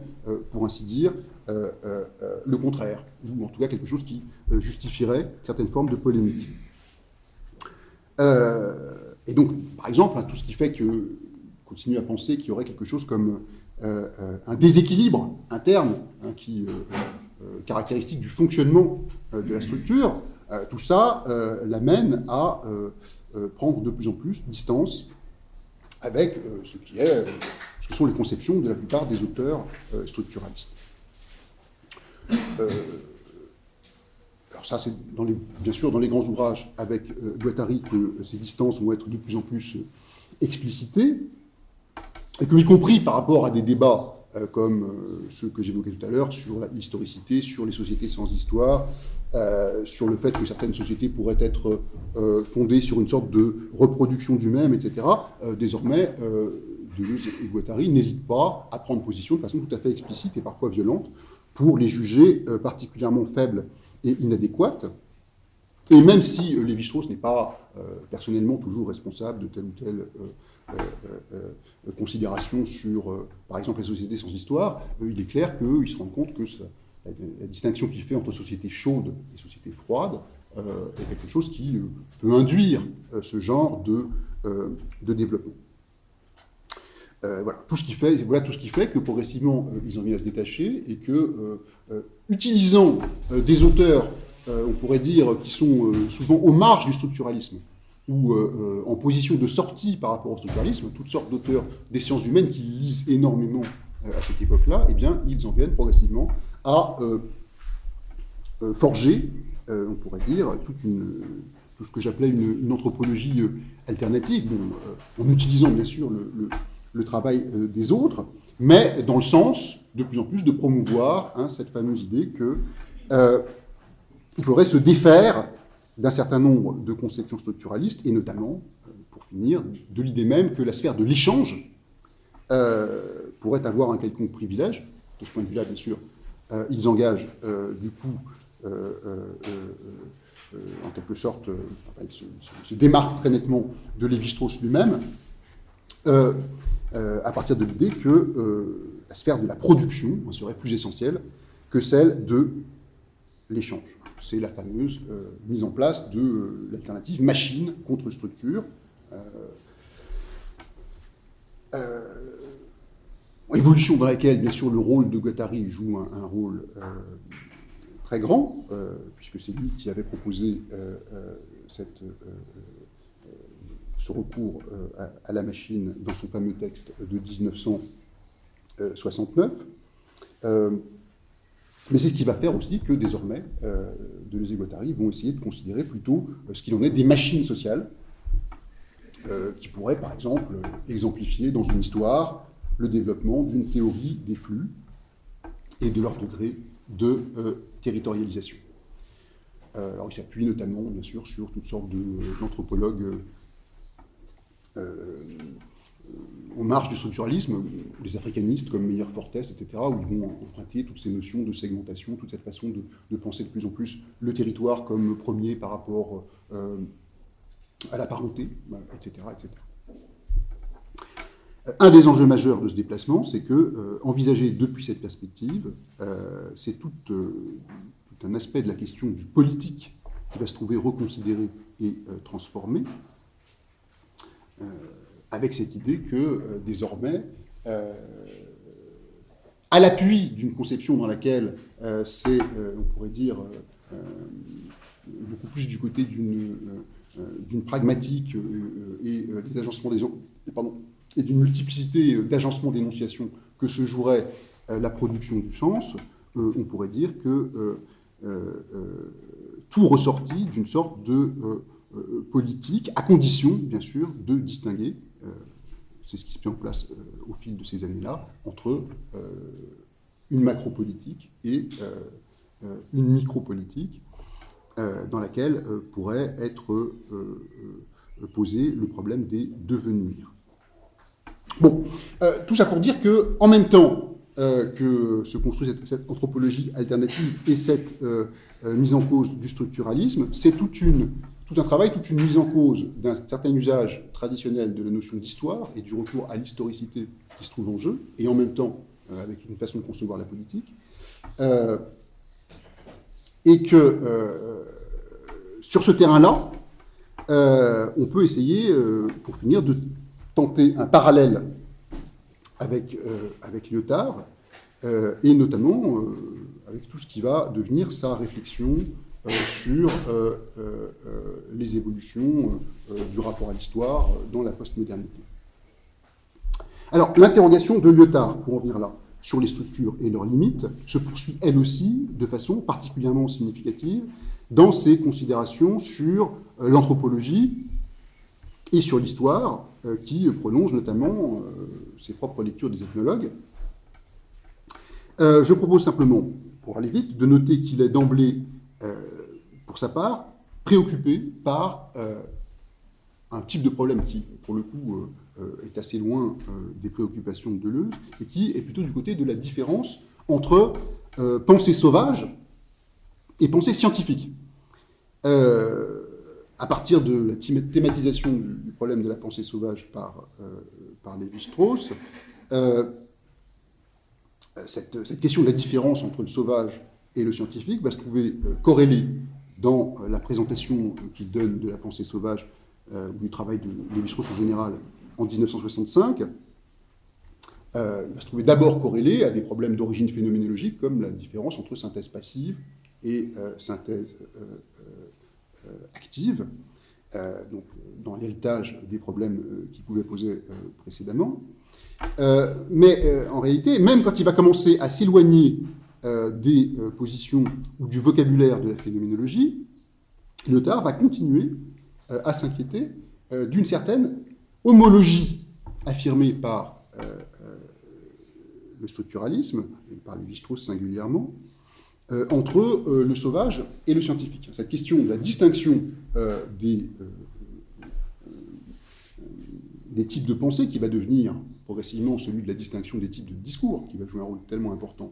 pour ainsi dire, le contraire, ou en tout cas quelque chose qui justifierait certaines formes de polémique. Et donc, par exemple, tout ce qui fait que continue à penser qu'il y aurait quelque chose comme un déséquilibre interne qui caractéristique du fonctionnement de la structure, tout ça l'amène à prendre de plus en plus distance avec ce que sont les conceptions de la plupart des auteurs structuralistes. Alors ça, c'est bien sûr dans les grands ouvrages avec Guattari que ces distances vont être de plus en plus explicitées, et que, y compris par rapport à des débats comme ceux que j'évoquais tout à l'heure sur l'historicité, sur les sociétés sans histoire, sur le fait que certaines sociétés pourraient être fondées sur une sorte de reproduction du même, etc., désormais, Deleuze et Guattari n'hésitent pas à prendre position de façon tout à fait explicite et parfois violente pour les juger particulièrement faibles et inadéquates. Et même si Lévi-Strauss n'est pas personnellement toujours responsable de telle ou telle considération sur, par exemple, les sociétés sans histoire, il est clair qu'ils se rendent compte que la distinction qu'il fait entre sociétés chaudes et sociétés froides est quelque chose qui peut induire ce genre de développement. Voilà tout ce qui fait que progressivement ils en viennent à se détacher, et que, utilisant des auteurs, on pourrait dire, qui sont souvent aux marges du structuralisme, ou en position de sortie par rapport au structuralisme, toutes sortes d'auteurs des sciences humaines qui lisent énormément à cette époque-là, eh bien, ils en viennent progressivement à forger, on pourrait dire, tout ce que j'appelais une anthropologie alternative, en utilisant bien sûr le travail des autres, mais dans le sens, de plus en plus, de promouvoir cette fameuse idée qu'il faudrait se défaire d'un certain nombre de conceptions structuralistes, et notamment, pour finir, de l'idée même que la sphère de l'échange pourrait avoir un quelconque privilège. De ce point de vue-là, bien sûr, ils engagent, du coup, en quelque sorte, ils se démarquent très nettement de Lévi-Strauss lui-même, à partir de l'idée que la sphère de la production serait plus essentielle que celle de l'échange. C'est la fameuse mise en place de l'alternative machine contre structure. Évolution dans laquelle, bien sûr, le rôle de Guattari joue un rôle très grand, puisque c'est lui qui avait proposé ce recours à la machine dans son fameux texte de 1969. Mais c'est ce qui va faire aussi que, désormais, Deleuze et Guattari vont essayer de considérer plutôt ce qu'il en est des machines sociales, qui pourrait, par exemple, exemplifier dans une histoire le développement d'une théorie des flux et de leur degré de territorialisation. Alors, il s'appuie notamment, bien sûr, sur toutes sortes d'anthropologues en marge du structuralisme, les africanistes comme Meyer Fortes, etc., où ils vont emprunter toutes ces notions de segmentation, toute cette façon de penser de plus en plus le territoire comme premier par rapport à la parenté, etc., etc. Un des enjeux majeurs de ce déplacement, c'est que, envisagé depuis cette perspective, c'est tout un aspect de la question du politique qui va se trouver reconsidéré et transformé, avec cette idée que, désormais, à l'appui d'une conception dans laquelle c'est, on pourrait dire, beaucoup plus du côté d'une pragmatique et des agencements et d'une multiplicité d'agencements d'énonciation que se jouerait la production du sens, on pourrait dire que tout ressortit d'une sorte de politique, à condition, bien sûr, de distinguer, c'est ce qui se met en place au fil de ces années-là, entre une macropolitique et une micropolitique, dans laquelle pourrait être posé le problème des devenirs. Bon, tout ça pour dire que, en même temps que se construit cette anthropologie alternative et cette mise en cause du structuralisme, c'est tout un travail, toute une mise en cause d'un certain usage traditionnel de la notion d'histoire et du recours à l'historicité qui se trouve en jeu, et en même temps avec une façon de concevoir la politique, et que sur ce terrain-là, on peut essayer, pour finir, de tenter un parallèle avec Lyotard, et notamment avec tout ce qui va devenir sa réflexion sur les évolutions du rapport à l'histoire dans la postmodernité. Alors, l'interrogation de Lyotard, pour en venir là, sur les structures et leurs limites, se poursuit elle aussi de façon particulièrement significative dans ses considérations sur l'anthropologie et sur l'histoire, qui prolonge notamment ses propres lectures des ethnologues. Je propose simplement, pour aller vite, de noter qu'il est d'emblée, pour sa part, préoccupé par un type de problème qui, pour le coup, est assez loin des préoccupations de Deleuze, et qui est plutôt du côté de la différence entre pensée sauvage et pensée scientifique. À partir de la thématisation du problème de la pensée sauvage par Lévi-Strauss, cette question de la différence entre le sauvage et le scientifique va se trouver corrélée dans la présentation qu'il donne de la pensée sauvage, du travail de Lévi-Strauss en général, en 1965. Il va se trouver d'abord corrélé à des problèmes d'origine phénoménologique, comme la différence entre synthèse passive et synthèse active, donc dans l'héritage des problèmes qu'il pouvait poser précédemment. Mais en réalité, même quand il va commencer à s'éloigner des positions ou du vocabulaire de la phénoménologie, Lyotard va continuer à s'inquiéter d'une certaine homologie affirmée par le structuralisme, et par Lévi-Strauss singulièrement, entre le sauvage et le scientifique. Cette question de la distinction des types de pensée qui va devenir progressivement celui de la distinction des types de discours, qui va jouer un rôle tellement important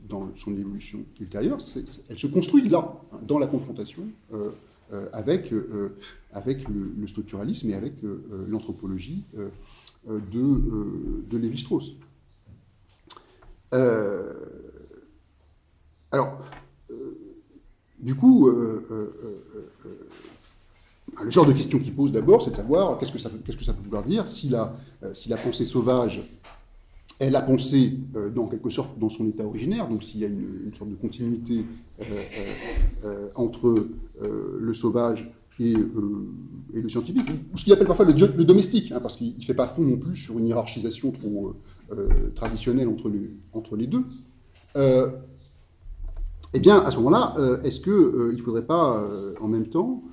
dans son évolution ultérieure, elle se construit là, dans la confrontation avec le structuralisme et avec l'anthropologie de Lévi-Strauss. Alors, du coup, le genre de question qu'il pose d'abord, c'est de savoir qu'est-ce que ça peut vouloir dire si la pensée sauvage est la pensée dans quelque sorte dans son état originaire, donc s'il y a une sorte de continuité entre le sauvage et le scientifique, ou ce qu'il appelle parfois le domestique, hein, parce qu'il ne fait pas fond non plus sur une hiérarchisation trop traditionnelle entre les deux. Eh bien, à ce moment-là, est-ce qu'il ne faudrait pas, en même temps,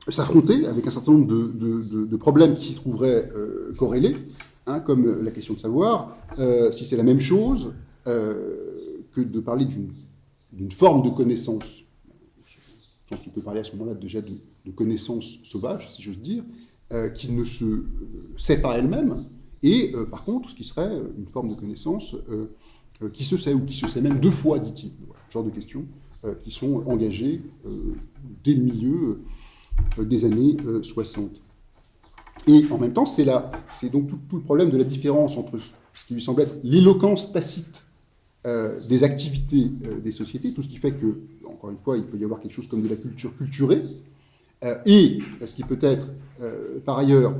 s'affronter avec un certain nombre de problèmes qui s'y trouveraient corrélés, hein, comme la question de savoir si c'est la même chose que de parler d'une forme de connaissance. Je pense qu'on peut parler à ce moment-là déjà de connaissance sauvage, si j'ose dire, qui ne se sait pas elle-même, et par contre, ce qui serait une forme de connaissance qui se sait, ou qui se sait même deux fois, dit-il. Voilà, ce genre de questions qui sont engagées dès le milieu des années 60. Et en même temps, c'est donc tout le problème de la différence entre ce qui lui semble être l'éloquence tacite des activités des sociétés, tout ce qui fait que, encore une fois, il peut y avoir quelque chose comme de la culture culturée, et ce qui peut être, par ailleurs,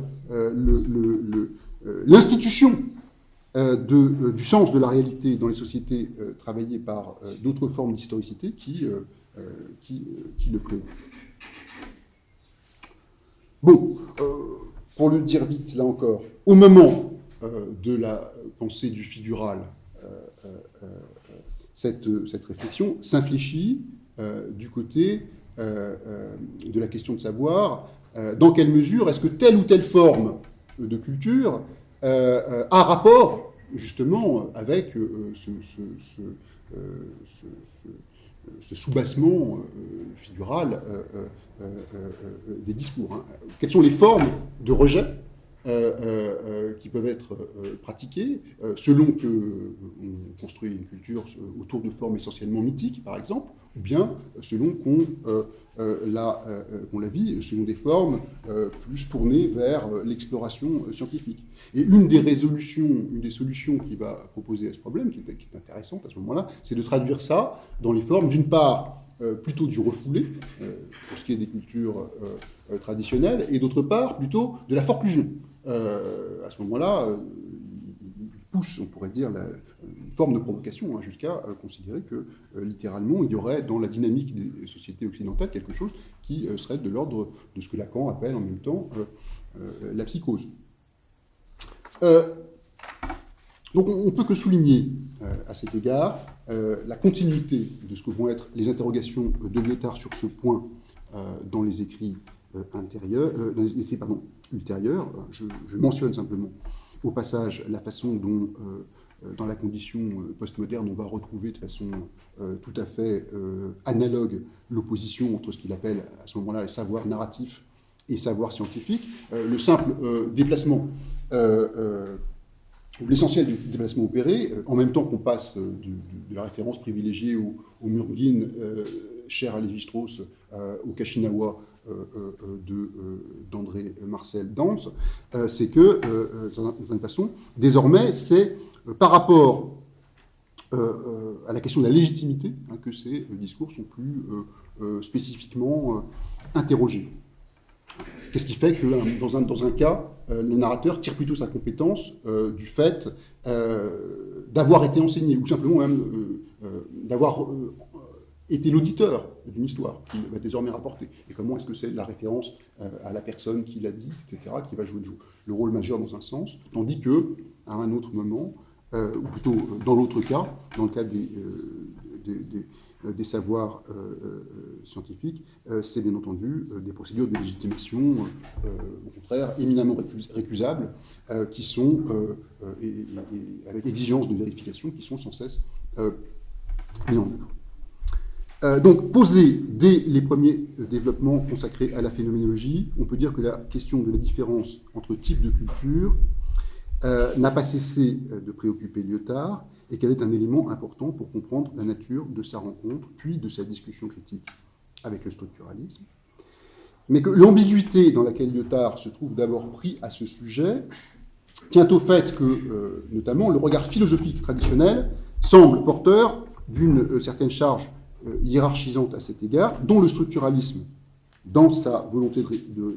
l'institution du sens de la réalité dans les sociétés travaillées par d'autres formes d'historicité qui le préoccupent. Bon, pour le dire vite, là encore, au moment de la pensée du figural, cette réflexion s'infléchit du côté de la question de savoir dans quelle mesure est-ce que telle ou telle forme de culture a rapport justement avec ce soubassement figural des discours. Hein. Quelles sont les formes de rejet qui peuvent être pratiquées selon qu'on construit une culture autour de formes essentiellement mythiques, par exemple, ou bien selon qu'on la vit selon des formes plus tournées vers l'exploration scientifique. Et une des solutions qu'il va proposer à ce problème, qui est intéressante à ce moment-là, c'est de traduire ça dans les formes, d'une part, plutôt du refoulé, pour ce qui est des cultures traditionnelles, et d'autre part, plutôt de la forclusion. À ce moment-là, il pousse, on pourrait dire, une forme de provocation, hein, jusqu'à considérer que, littéralement, il y aurait dans la dynamique des sociétés occidentales quelque chose qui serait de l'ordre de ce que Lacan appelle en même temps la psychose. Donc on ne peut que souligner à cet égard la continuité de ce que vont être les interrogations de Lyotard sur ce point dans les écrits ultérieurs. Je mentionne simplement au passage la façon dont, dans la condition postmoderne, on va retrouver de façon tout à fait analogue l'opposition entre ce qu'il appelle à ce moment-là les savoirs narratifs et savoirs scientifiques. Le simple déplacement, l'essentiel du déplacement opéré, en même temps qu'on passe de la référence privilégiée au Murguin, cher à Lévi-Strauss, au Kashinawa d'André Marcel Danz, c'est que, d'une certaine façon, désormais, c'est par rapport à la question de la légitimité que ces discours sont plus spécifiquement interrogés. Qu'est-ce qui fait que, dans un cas, le narrateur tire plutôt sa compétence du fait d'avoir été enseigné, ou simplement même d'avoir été l'auditeur d'une histoire qu'il va désormais rapporter. Et comment est-ce que c'est la référence à la personne qui l'a dit, etc., qui va jouer le rôle majeur dans un sens, tandis que, à un autre moment, ou plutôt dans l'autre cas, dans le cas des savoirs scientifiques, c'est bien entendu des procédures de légitimation, au contraire, éminemment récusables, qui sont, avec exigence de vérification, qui sont sans cesse mis en œuvre. Donc, posé dès les premiers développements consacrés à la phénoménologie, on peut dire que la question de la différence entre types de culture n'a pas cessé de préoccuper Lyotard, et qu'elle est un élément important pour comprendre la nature de sa rencontre, puis de sa discussion critique avec le structuralisme. Mais que l'ambiguïté dans laquelle Lyotard se trouve d'abord pris à ce sujet tient au fait que, notamment, le regard philosophique traditionnel semble porteur d'une certaine charge hiérarchisante à cet égard, dont le structuralisme, dans sa volonté de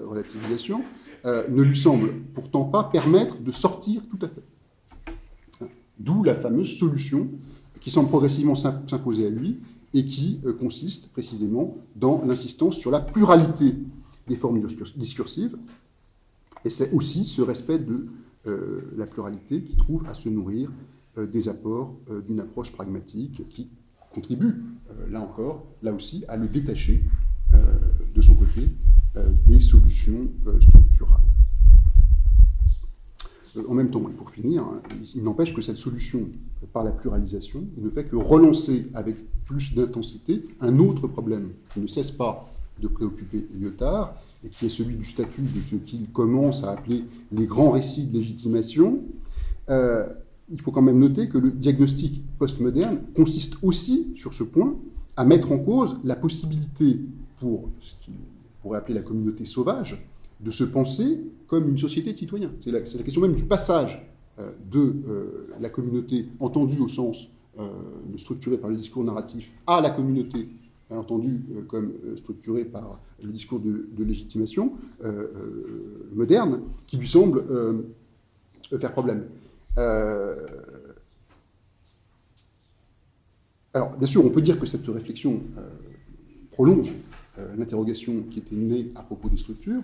relativisation, ne lui semble pourtant pas permettre de sortir tout à fait. D'où la fameuse solution qui semble progressivement s'imposer à lui et qui consiste précisément dans l'insistance sur la pluralité des formes discursives. Et c'est aussi ce respect de la pluralité qui trouve à se nourrir des apports d'une approche pragmatique qui contribue, là aussi, à le détacher de son côté des solutions structurales. En même temps, et pour finir, il n'empêche que cette solution par la pluralisation ne fait que relancer avec plus d'intensité un autre problème qui ne cesse pas de préoccuper Lyotard, et qui est celui du statut de ce qu'il commence à appeler les grands récits de légitimation. Il faut quand même noter que le diagnostic postmoderne consiste aussi, sur ce point, à mettre en cause la possibilité pour ce qu'il pourrait appeler la communauté sauvage de se penser comme une société de citoyens. C'est la question même du passage de la communauté entendue au sens structurée par le discours narratif à la communauté entendue comme structurée par le discours de légitimation moderne, qui lui semble faire problème. Alors, bien sûr, on peut dire que cette réflexion prolonge l'interrogation qui était menée à propos des structures,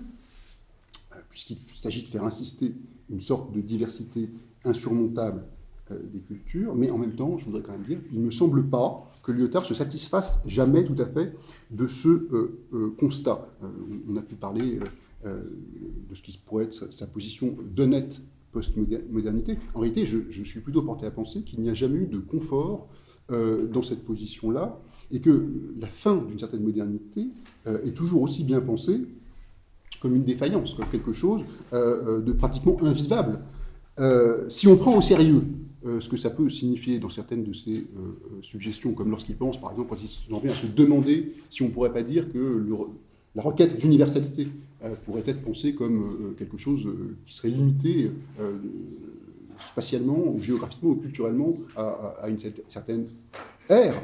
puisqu'il s'agit de faire insister une sorte de diversité insurmontable des cultures, mais en même temps, je voudrais quand même dire, il ne me semble pas que Lyotard se satisfasse jamais tout à fait de ce constat. On a pu parler de ce qui pourrait être sa position d'honnête post-modernité. En réalité, je suis plutôt porté à penser qu'il n'y a jamais eu de confort dans cette position-là, et que la fin d'une certaine modernité est toujours aussi bien pensée comme une défaillance, comme quelque chose de pratiquement invivable. Si on prend au sérieux ce que ça peut signifier dans certaines de ces suggestions, comme lorsqu'il pense, par exemple, quand il en vient à se demander si on ne pourrait pas dire que la requête d'universalité pourrait être pensée comme quelque chose qui serait limité spatialement, ou géographiquement, ou culturellement à une certaine ère.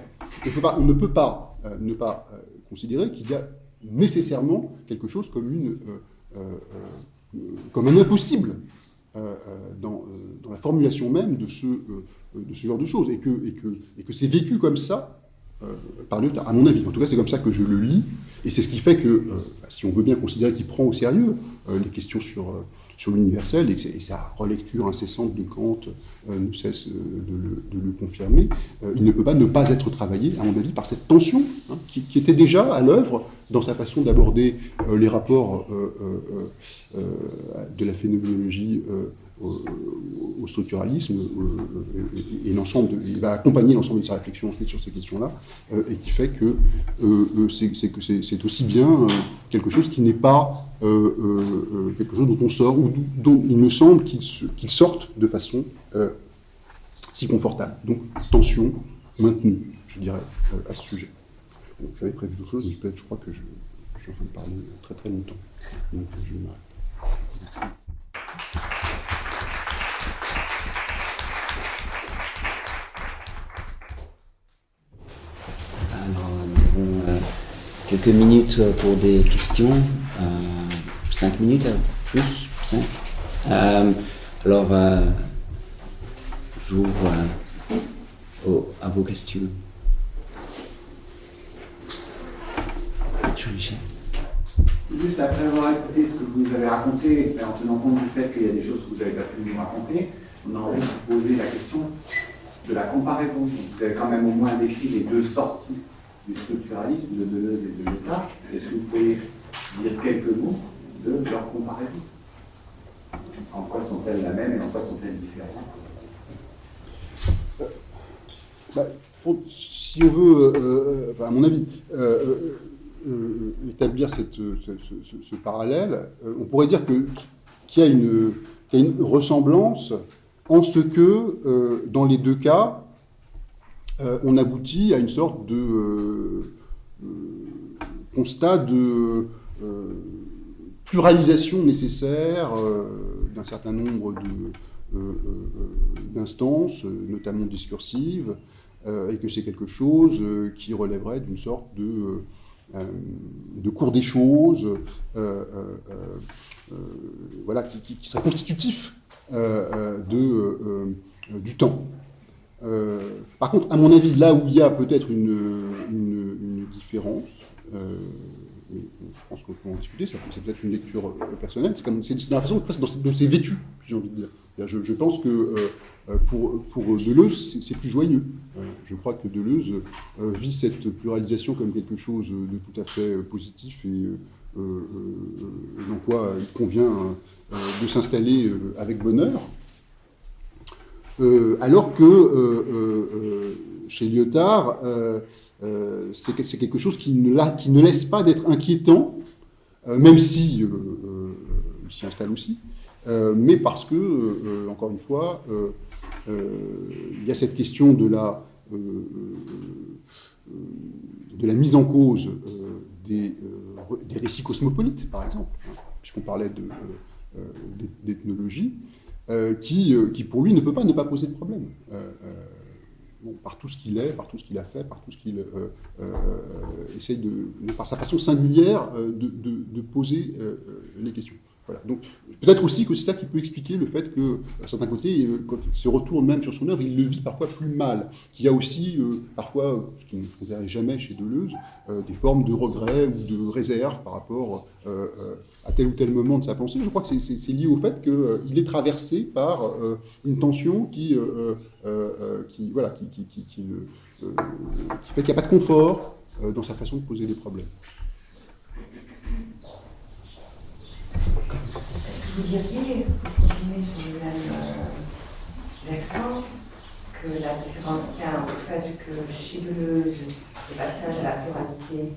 On ne peut pas ne pas considérer qu'il y a nécessairement quelque chose comme un impossible dans la formulation même de ce genre de choses, et que c'est vécu comme ça par Lyotard, à mon avis. En tout cas, c'est comme ça que je le lis, et c'est ce qui fait que, si on veut bien considérer qu'il prend au sérieux les questions sur l'universel, et sa relecture incessante de Kant ne cesse de le confirmer, il ne peut pas ne pas être travaillé, à mon avis, par cette tension qui était déjà à l'œuvre dans sa façon d'aborder les rapports de la phénoménologie au structuralisme, et il va accompagner l'ensemble de sa réflexion ensuite sur ces questions-là, et qui fait que c'est aussi bien quelque chose qui n'est pas quelque chose dont on sort, ou dont il me semble qu'il sorte de façon si confortable. Donc, tension maintenue, je dirais, à ce sujet. Bon, j'avais prévu d'autres choses, mais peut-être je crois que je suis en train de parler très très longtemps. Donc, je m'arrête. Merci. Alors, nous avons quelques minutes pour des questions. 5 minutes, plus 5. Alors, j'ouvre à vos questions. Jean-Michel. Juste après avoir écouté ce que vous nous avez raconté, en tenant compte du fait qu'il y a des choses que vous n'avez pas pu nous raconter, on a envie de vous poser la question de la comparaison. Vous avez quand même au moins décrit les deux sorties du structuralisme, de Deleuze et de Lyotard. Est-ce que vous pouvez dire quelques mots de leur comparaison? En quoi sont-elles la même et en quoi sont-elles différentes? Si on veut, à mon avis, établir ce parallèle, on pourrait dire qu'il y a une ressemblance en ce que, dans les deux cas, on aboutit à une sorte de constat de pluralisation nécessaire d'un certain nombre d'instances, notamment discursives, et que c'est quelque chose qui relèverait d'une sorte de cours des choses, voilà, qui serait constitutif du temps. Par contre, à mon avis, là où il y a peut-être une différence, mais je pense qu'on peut en discuter, c'est peut-être une lecture personnelle, c'est dans la façon presque dont c'est vêtu, j'ai envie de dire. Je pense que pour Deleuze, c'est plus joyeux. Je crois que Deleuze vit cette pluralisation comme quelque chose de tout à fait positif et dans quoi il convient de s'installer avec bonheur. Alors que chez Lyotard, c'est quelque chose qui ne laisse pas d'être inquiétant, même si il s'y installe aussi, mais parce que, encore une fois, il y a cette question de la mise en cause des récits cosmopolites, par exemple, hein, puisqu'on parlait d'ethnologie, qui pour lui ne peut pas ne pas poser de problème. Bon, par tout ce qu'il est, par tout ce qu'il a fait, par tout ce qu'il essaye par sa façon singulière de poser les questions. Voilà. Donc peut-être aussi que c'est ça qui peut expliquer le fait que, à certains côtés, quand il se retourne même sur son œuvre, il le vit parfois plus mal. Qu'il y a aussi parfois, ce qui ne se verrait jamais chez Deleuze, des formes de regret ou de réserve par rapport à tel ou tel moment de sa pensée. Je crois que c'est lié au fait qu'il est traversé par une tension qui fait qu'il n'y a pas de confort dans sa façon de poser des problèmes. Est-ce que vous diriez, pour continuer sur le même versant, que la différence tient au fait que chez Deleuze, le passage à la pluralité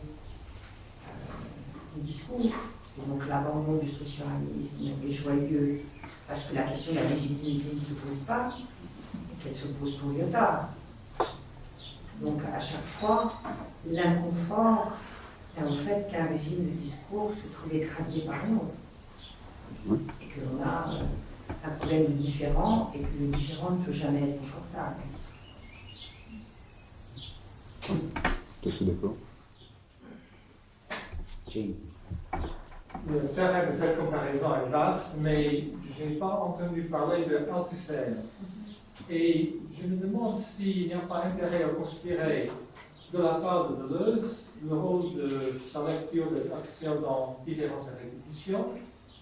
du discours, et donc l'abandon du structuralisme est joyeux, parce que la question de la légitimité ne se pose pas, et qu'elle se pose pour Lyotard. Donc à chaque fois, l'inconfort tient au fait qu'un régime de discours se trouve écrasé par un autre. Oui. Et que l'on a un problème de différent et que le différent ne peut jamais être confortable. Tout à fait d'accord. Jane. Le terrain de cette comparaison est vaste, mais je n'ai pas entendu parler de Althusser. Et je me demande s'il n'y a pas intérêt à considérer de la part de Deleuze le rôle de sa lecture de Althusser dans Différence et répétition,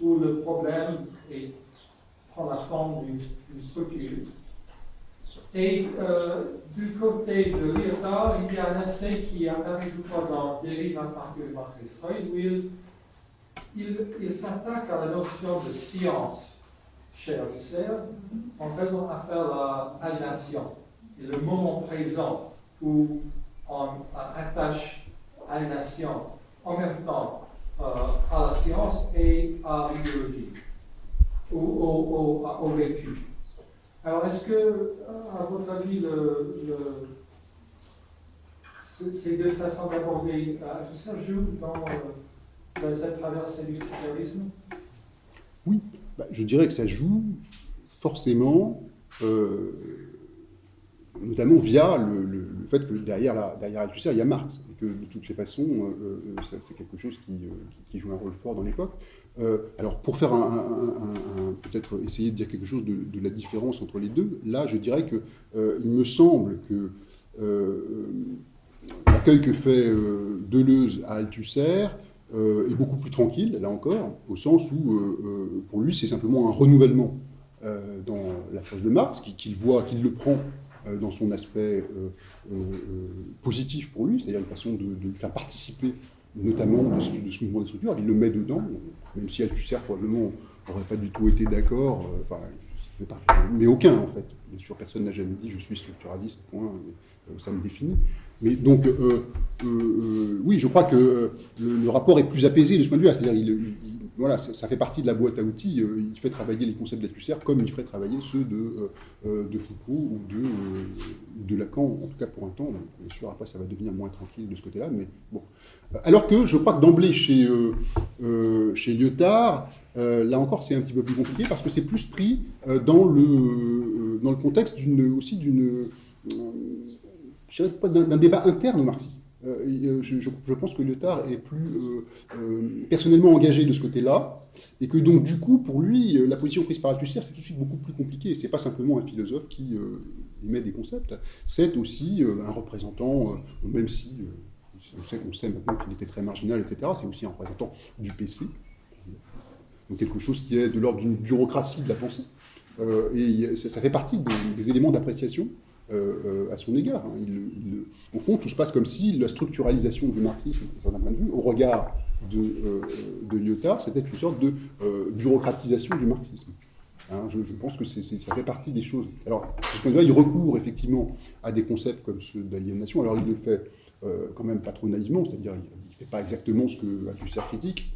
où le problème prend la forme d'une structure. Et du côté de Lyotard, il y a un essai qui apparaît, je crois, dans Dérive à partir de Marc Freud, où il s'attaque à la notion de science chez Althusser en faisant appel à aliénation. Et le moment présent où on attache aliénation en même temps à la science et à l'idéologie, ou au vécu. Alors, est-ce que, à votre avis, ces deux façons d'aborder Althusser jouent dans cette traversée du structuralisme? Oui, je dirais que ça joue forcément, notamment via le fait que derrière Althusser, il y a Marx, et que de toutes les façons, c'est quelque chose qui joue un rôle fort dans l'époque. Alors, pour faire peut-être essayer de dire quelque chose de la différence entre les deux, là, je dirais que il me semble que l'accueil que fait Deleuze à Althusser est beaucoup plus tranquille, là encore, au sens où, pour lui, c'est simplement un renouvellement dans l'approche de Marx, qu'il le prend dans son aspect positif pour lui, c'est-à-dire une façon de le faire participer notamment de ce mouvement de structure. Il le met dedans, même si Althusser probablement n'aurait pas du tout été d'accord, mais aucun en fait. Bien sûr, personne n'a jamais dit je suis structuraliste, point, ça me définit. Mais donc, oui, je crois que le rapport est plus apaisé de ce point de vue-là, c'est-à-dire voilà, ça fait partie de la boîte à outils, il fait travailler les concepts d'Althusser comme il ferait travailler ceux de Foucault ou de Lacan, en tout cas pour un temps. Bien sûr, après, ça va devenir moins tranquille de ce côté-là, mais bon. Alors que je crois que d'emblée, chez Lyotard, là encore, c'est un petit peu plus compliqué, parce que c'est plus pris dans le contexte d'un débat interne au marxisme. Je pense que Lyotard est plus personnellement engagé de ce côté-là, et que donc du coup, pour lui, la position prise par Althusser, c'est tout de suite beaucoup plus compliqué. C'est pas simplement un philosophe qui émet des concepts, c'est aussi un représentant, même si on sait maintenant qu'il était très marginal, etc., c'est aussi un représentant du PC, donc quelque chose qui est de l'ordre d'une bureaucratie de la pensée, et ça fait partie des éléments d'appréciation à son égard. Au fond, tout se passe comme si la structuralisation du marxisme, d'un point de vue, au regard de Lyotard, c'était une sorte de bureaucratisation du marxisme. Hein, je pense que ça fait partie des choses. Alors, de ce point de vue-là, il recourt effectivement à des concepts comme ceux d'aliénation. Alors, il le fait quand même pas trop naïvement, c'est-à-dire il ne fait pas exactement ce que Althusser critique.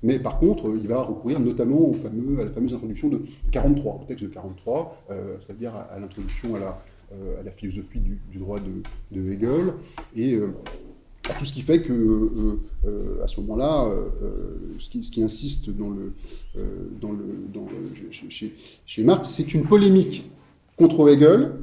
Mais par contre, il va recourir notamment à la fameuse introduction de 43, au texte de 43, c'est-à-dire à l'introduction à la philosophie du droit de Hegel, et à tout ce qui fait que, à ce moment-là, ce qui insiste chez Marx, c'est une polémique contre Hegel,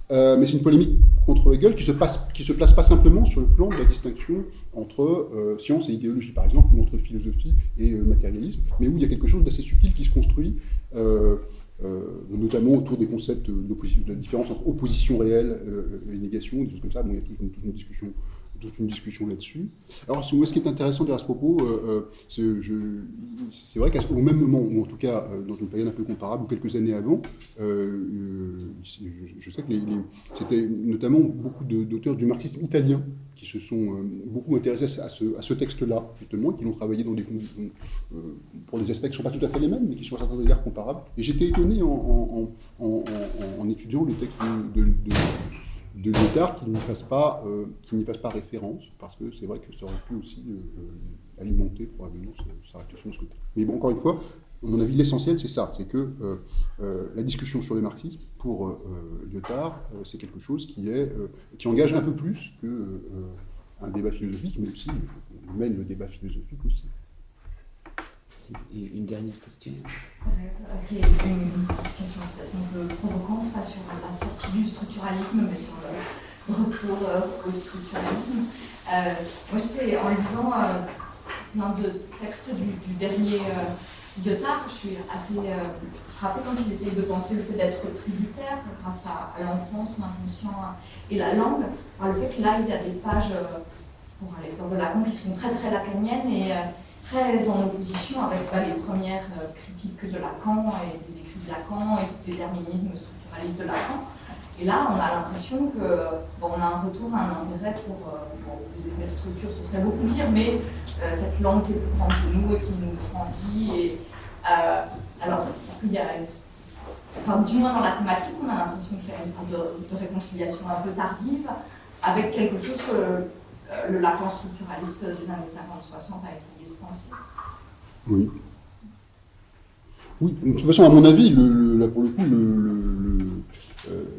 mais c'est une polémique contre Hegel qui se place pas simplement sur le plan de la distinction entre science et idéologie, par exemple, ou entre philosophie et matérialisme, mais où il y a quelque chose d'assez subtil qui se construit, notamment autour des concepts de la différence entre opposition réelle et négation, des choses comme ça. Bon, il y a toute une discussion là-dessus. Alors, ce qui est intéressant à ce propos, c'est vrai qu'au même moment, ou en tout cas dans une période un peu comparable, ou quelques années avant, je sais que c'était notamment beaucoup d'auteurs du marxisme italien qui se sont beaucoup intéressés à ce texte-là, justement, et qui l'ont travaillé dans pour des aspects qui ne sont pas tout à fait les mêmes, mais qui sont à certains égards comparables. Et j'étais étonné en étudiant le texte de Lyotard qui n'y fasse pas référence, parce que c'est vrai que ça aurait pu aussi alimenter probablement sa réflexion de ce côté. Mais bon, encore une fois, à mon avis, l'essentiel, c'est ça, c'est que la discussion sur le marxisme, pour Lyotard, c'est quelque chose qui engage un peu plus qu'un débat philosophique, mais aussi mène le débat philosophique aussi. Une dernière question. Ok, une question peut-être un peu provocante, pas sur la sortie du structuralisme, mais sur le retour au structuralisme. Moi, j'étais en lisant l'un des textes du dernier Lyotard, je suis assez frappée quand il essaye de penser le fait d'être tributaire grâce à l'enfance, l'inconscient et la langue. Alors, le fait que là, il y a des pages pour un lecteur de Lacan qui sont très très lacaniennes et très en opposition avec les premières critiques de Lacan et des écrits de Lacan et du déterminisme structuraliste de Lacan. Et là, on a l'impression qu'on a un retour à un intérêt pour des effets de structure, ce serait beaucoup dire, mais cette langue qui est plus grande que nous et qui nous transit. Alors, est-ce qu'il y a du moins dans la thématique, on a l'impression qu'il y a une sorte de réconciliation un peu tardive avec quelque chose que le Lacan structuraliste des années 50-60 a essayé de penser. Oui. Oui, de toute façon, à mon avis, là, pour le coup,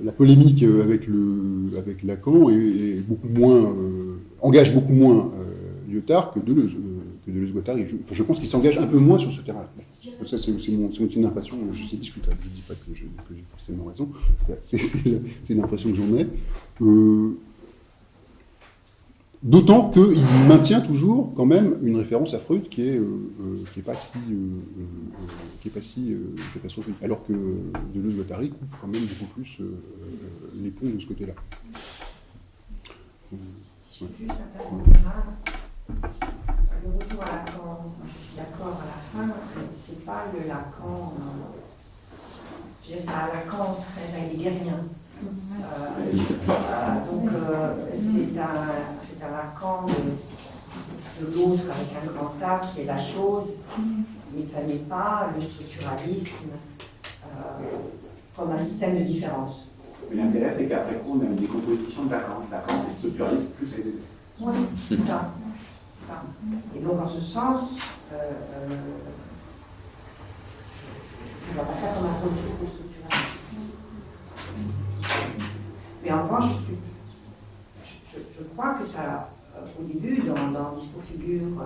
la polémique avec Lacan engage beaucoup moins Lyotard que Deleuze-Guattari. Je pense qu'il s'engage un peu moins sur ce terrain. Ça, c'est une impression, c'est discutable. Je ne dis pas que j'ai forcément raison. C'est une impression que j'en ai. D'autant qu'il maintient toujours quand même une référence à Freud qui est pas si catastrophique, alors que Deleuze-Guattari coupe quand même beaucoup plus les ponts de ce côté-là. Si je peux juste intervenir là, le retour à Lacan, je suis d'accord à la fin, c'est pas le Lacan, c'est un Lacan très heideggerien. Donc c'est un Lacan de l'autre avec un grand A qui est la chose, mais ça n'est pas le structuralisme comme un système de différence. Mais l'intérêt, c'est qu'après coup, on a une décomposition de Lacan. Lacan, c'est structuraliste plus Heidegger. Oui, c'est ça. Et donc, en ce sens, je ne vois pas ça comme un retour structuraliste. Mais en revanche, je crois que ça, au début, dans le discours figure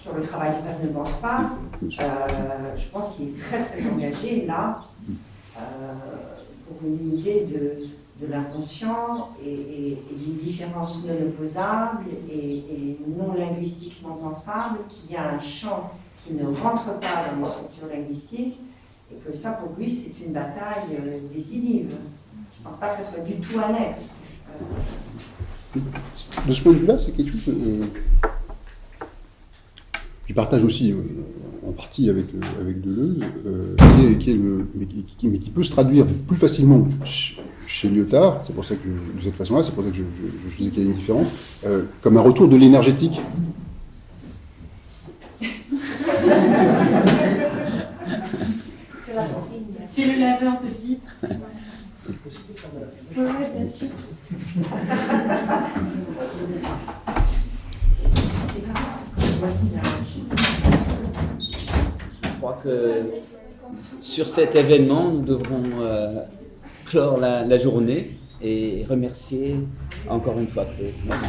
sur le travail du peuple ne pense pas, je pense qu'il est très très engagé là pour une idée de l'inconscient et d'une différence non opposable et non linguistiquement pensable, qui a un champ qui ne rentre pas dans les structures linguistiques, et que ça, pour lui, c'est une bataille décisive. Je ne pense pas que ça soit du tout annexe. De ce point de vue-là, c'est quelque chose qui partage aussi en partie avec Deleuze, mais qui peut se traduire plus facilement chez Lyotard. C'est pour ça que de cette façon-là, c'est pour ça que je disais qu'il y a une différence, comme un retour de l'énergétique C'est le laveur de vitres. Oui, bien sûr. Je crois que sur cet événement, nous devrons clore la journée et remercier encore une fois Claude. Merci.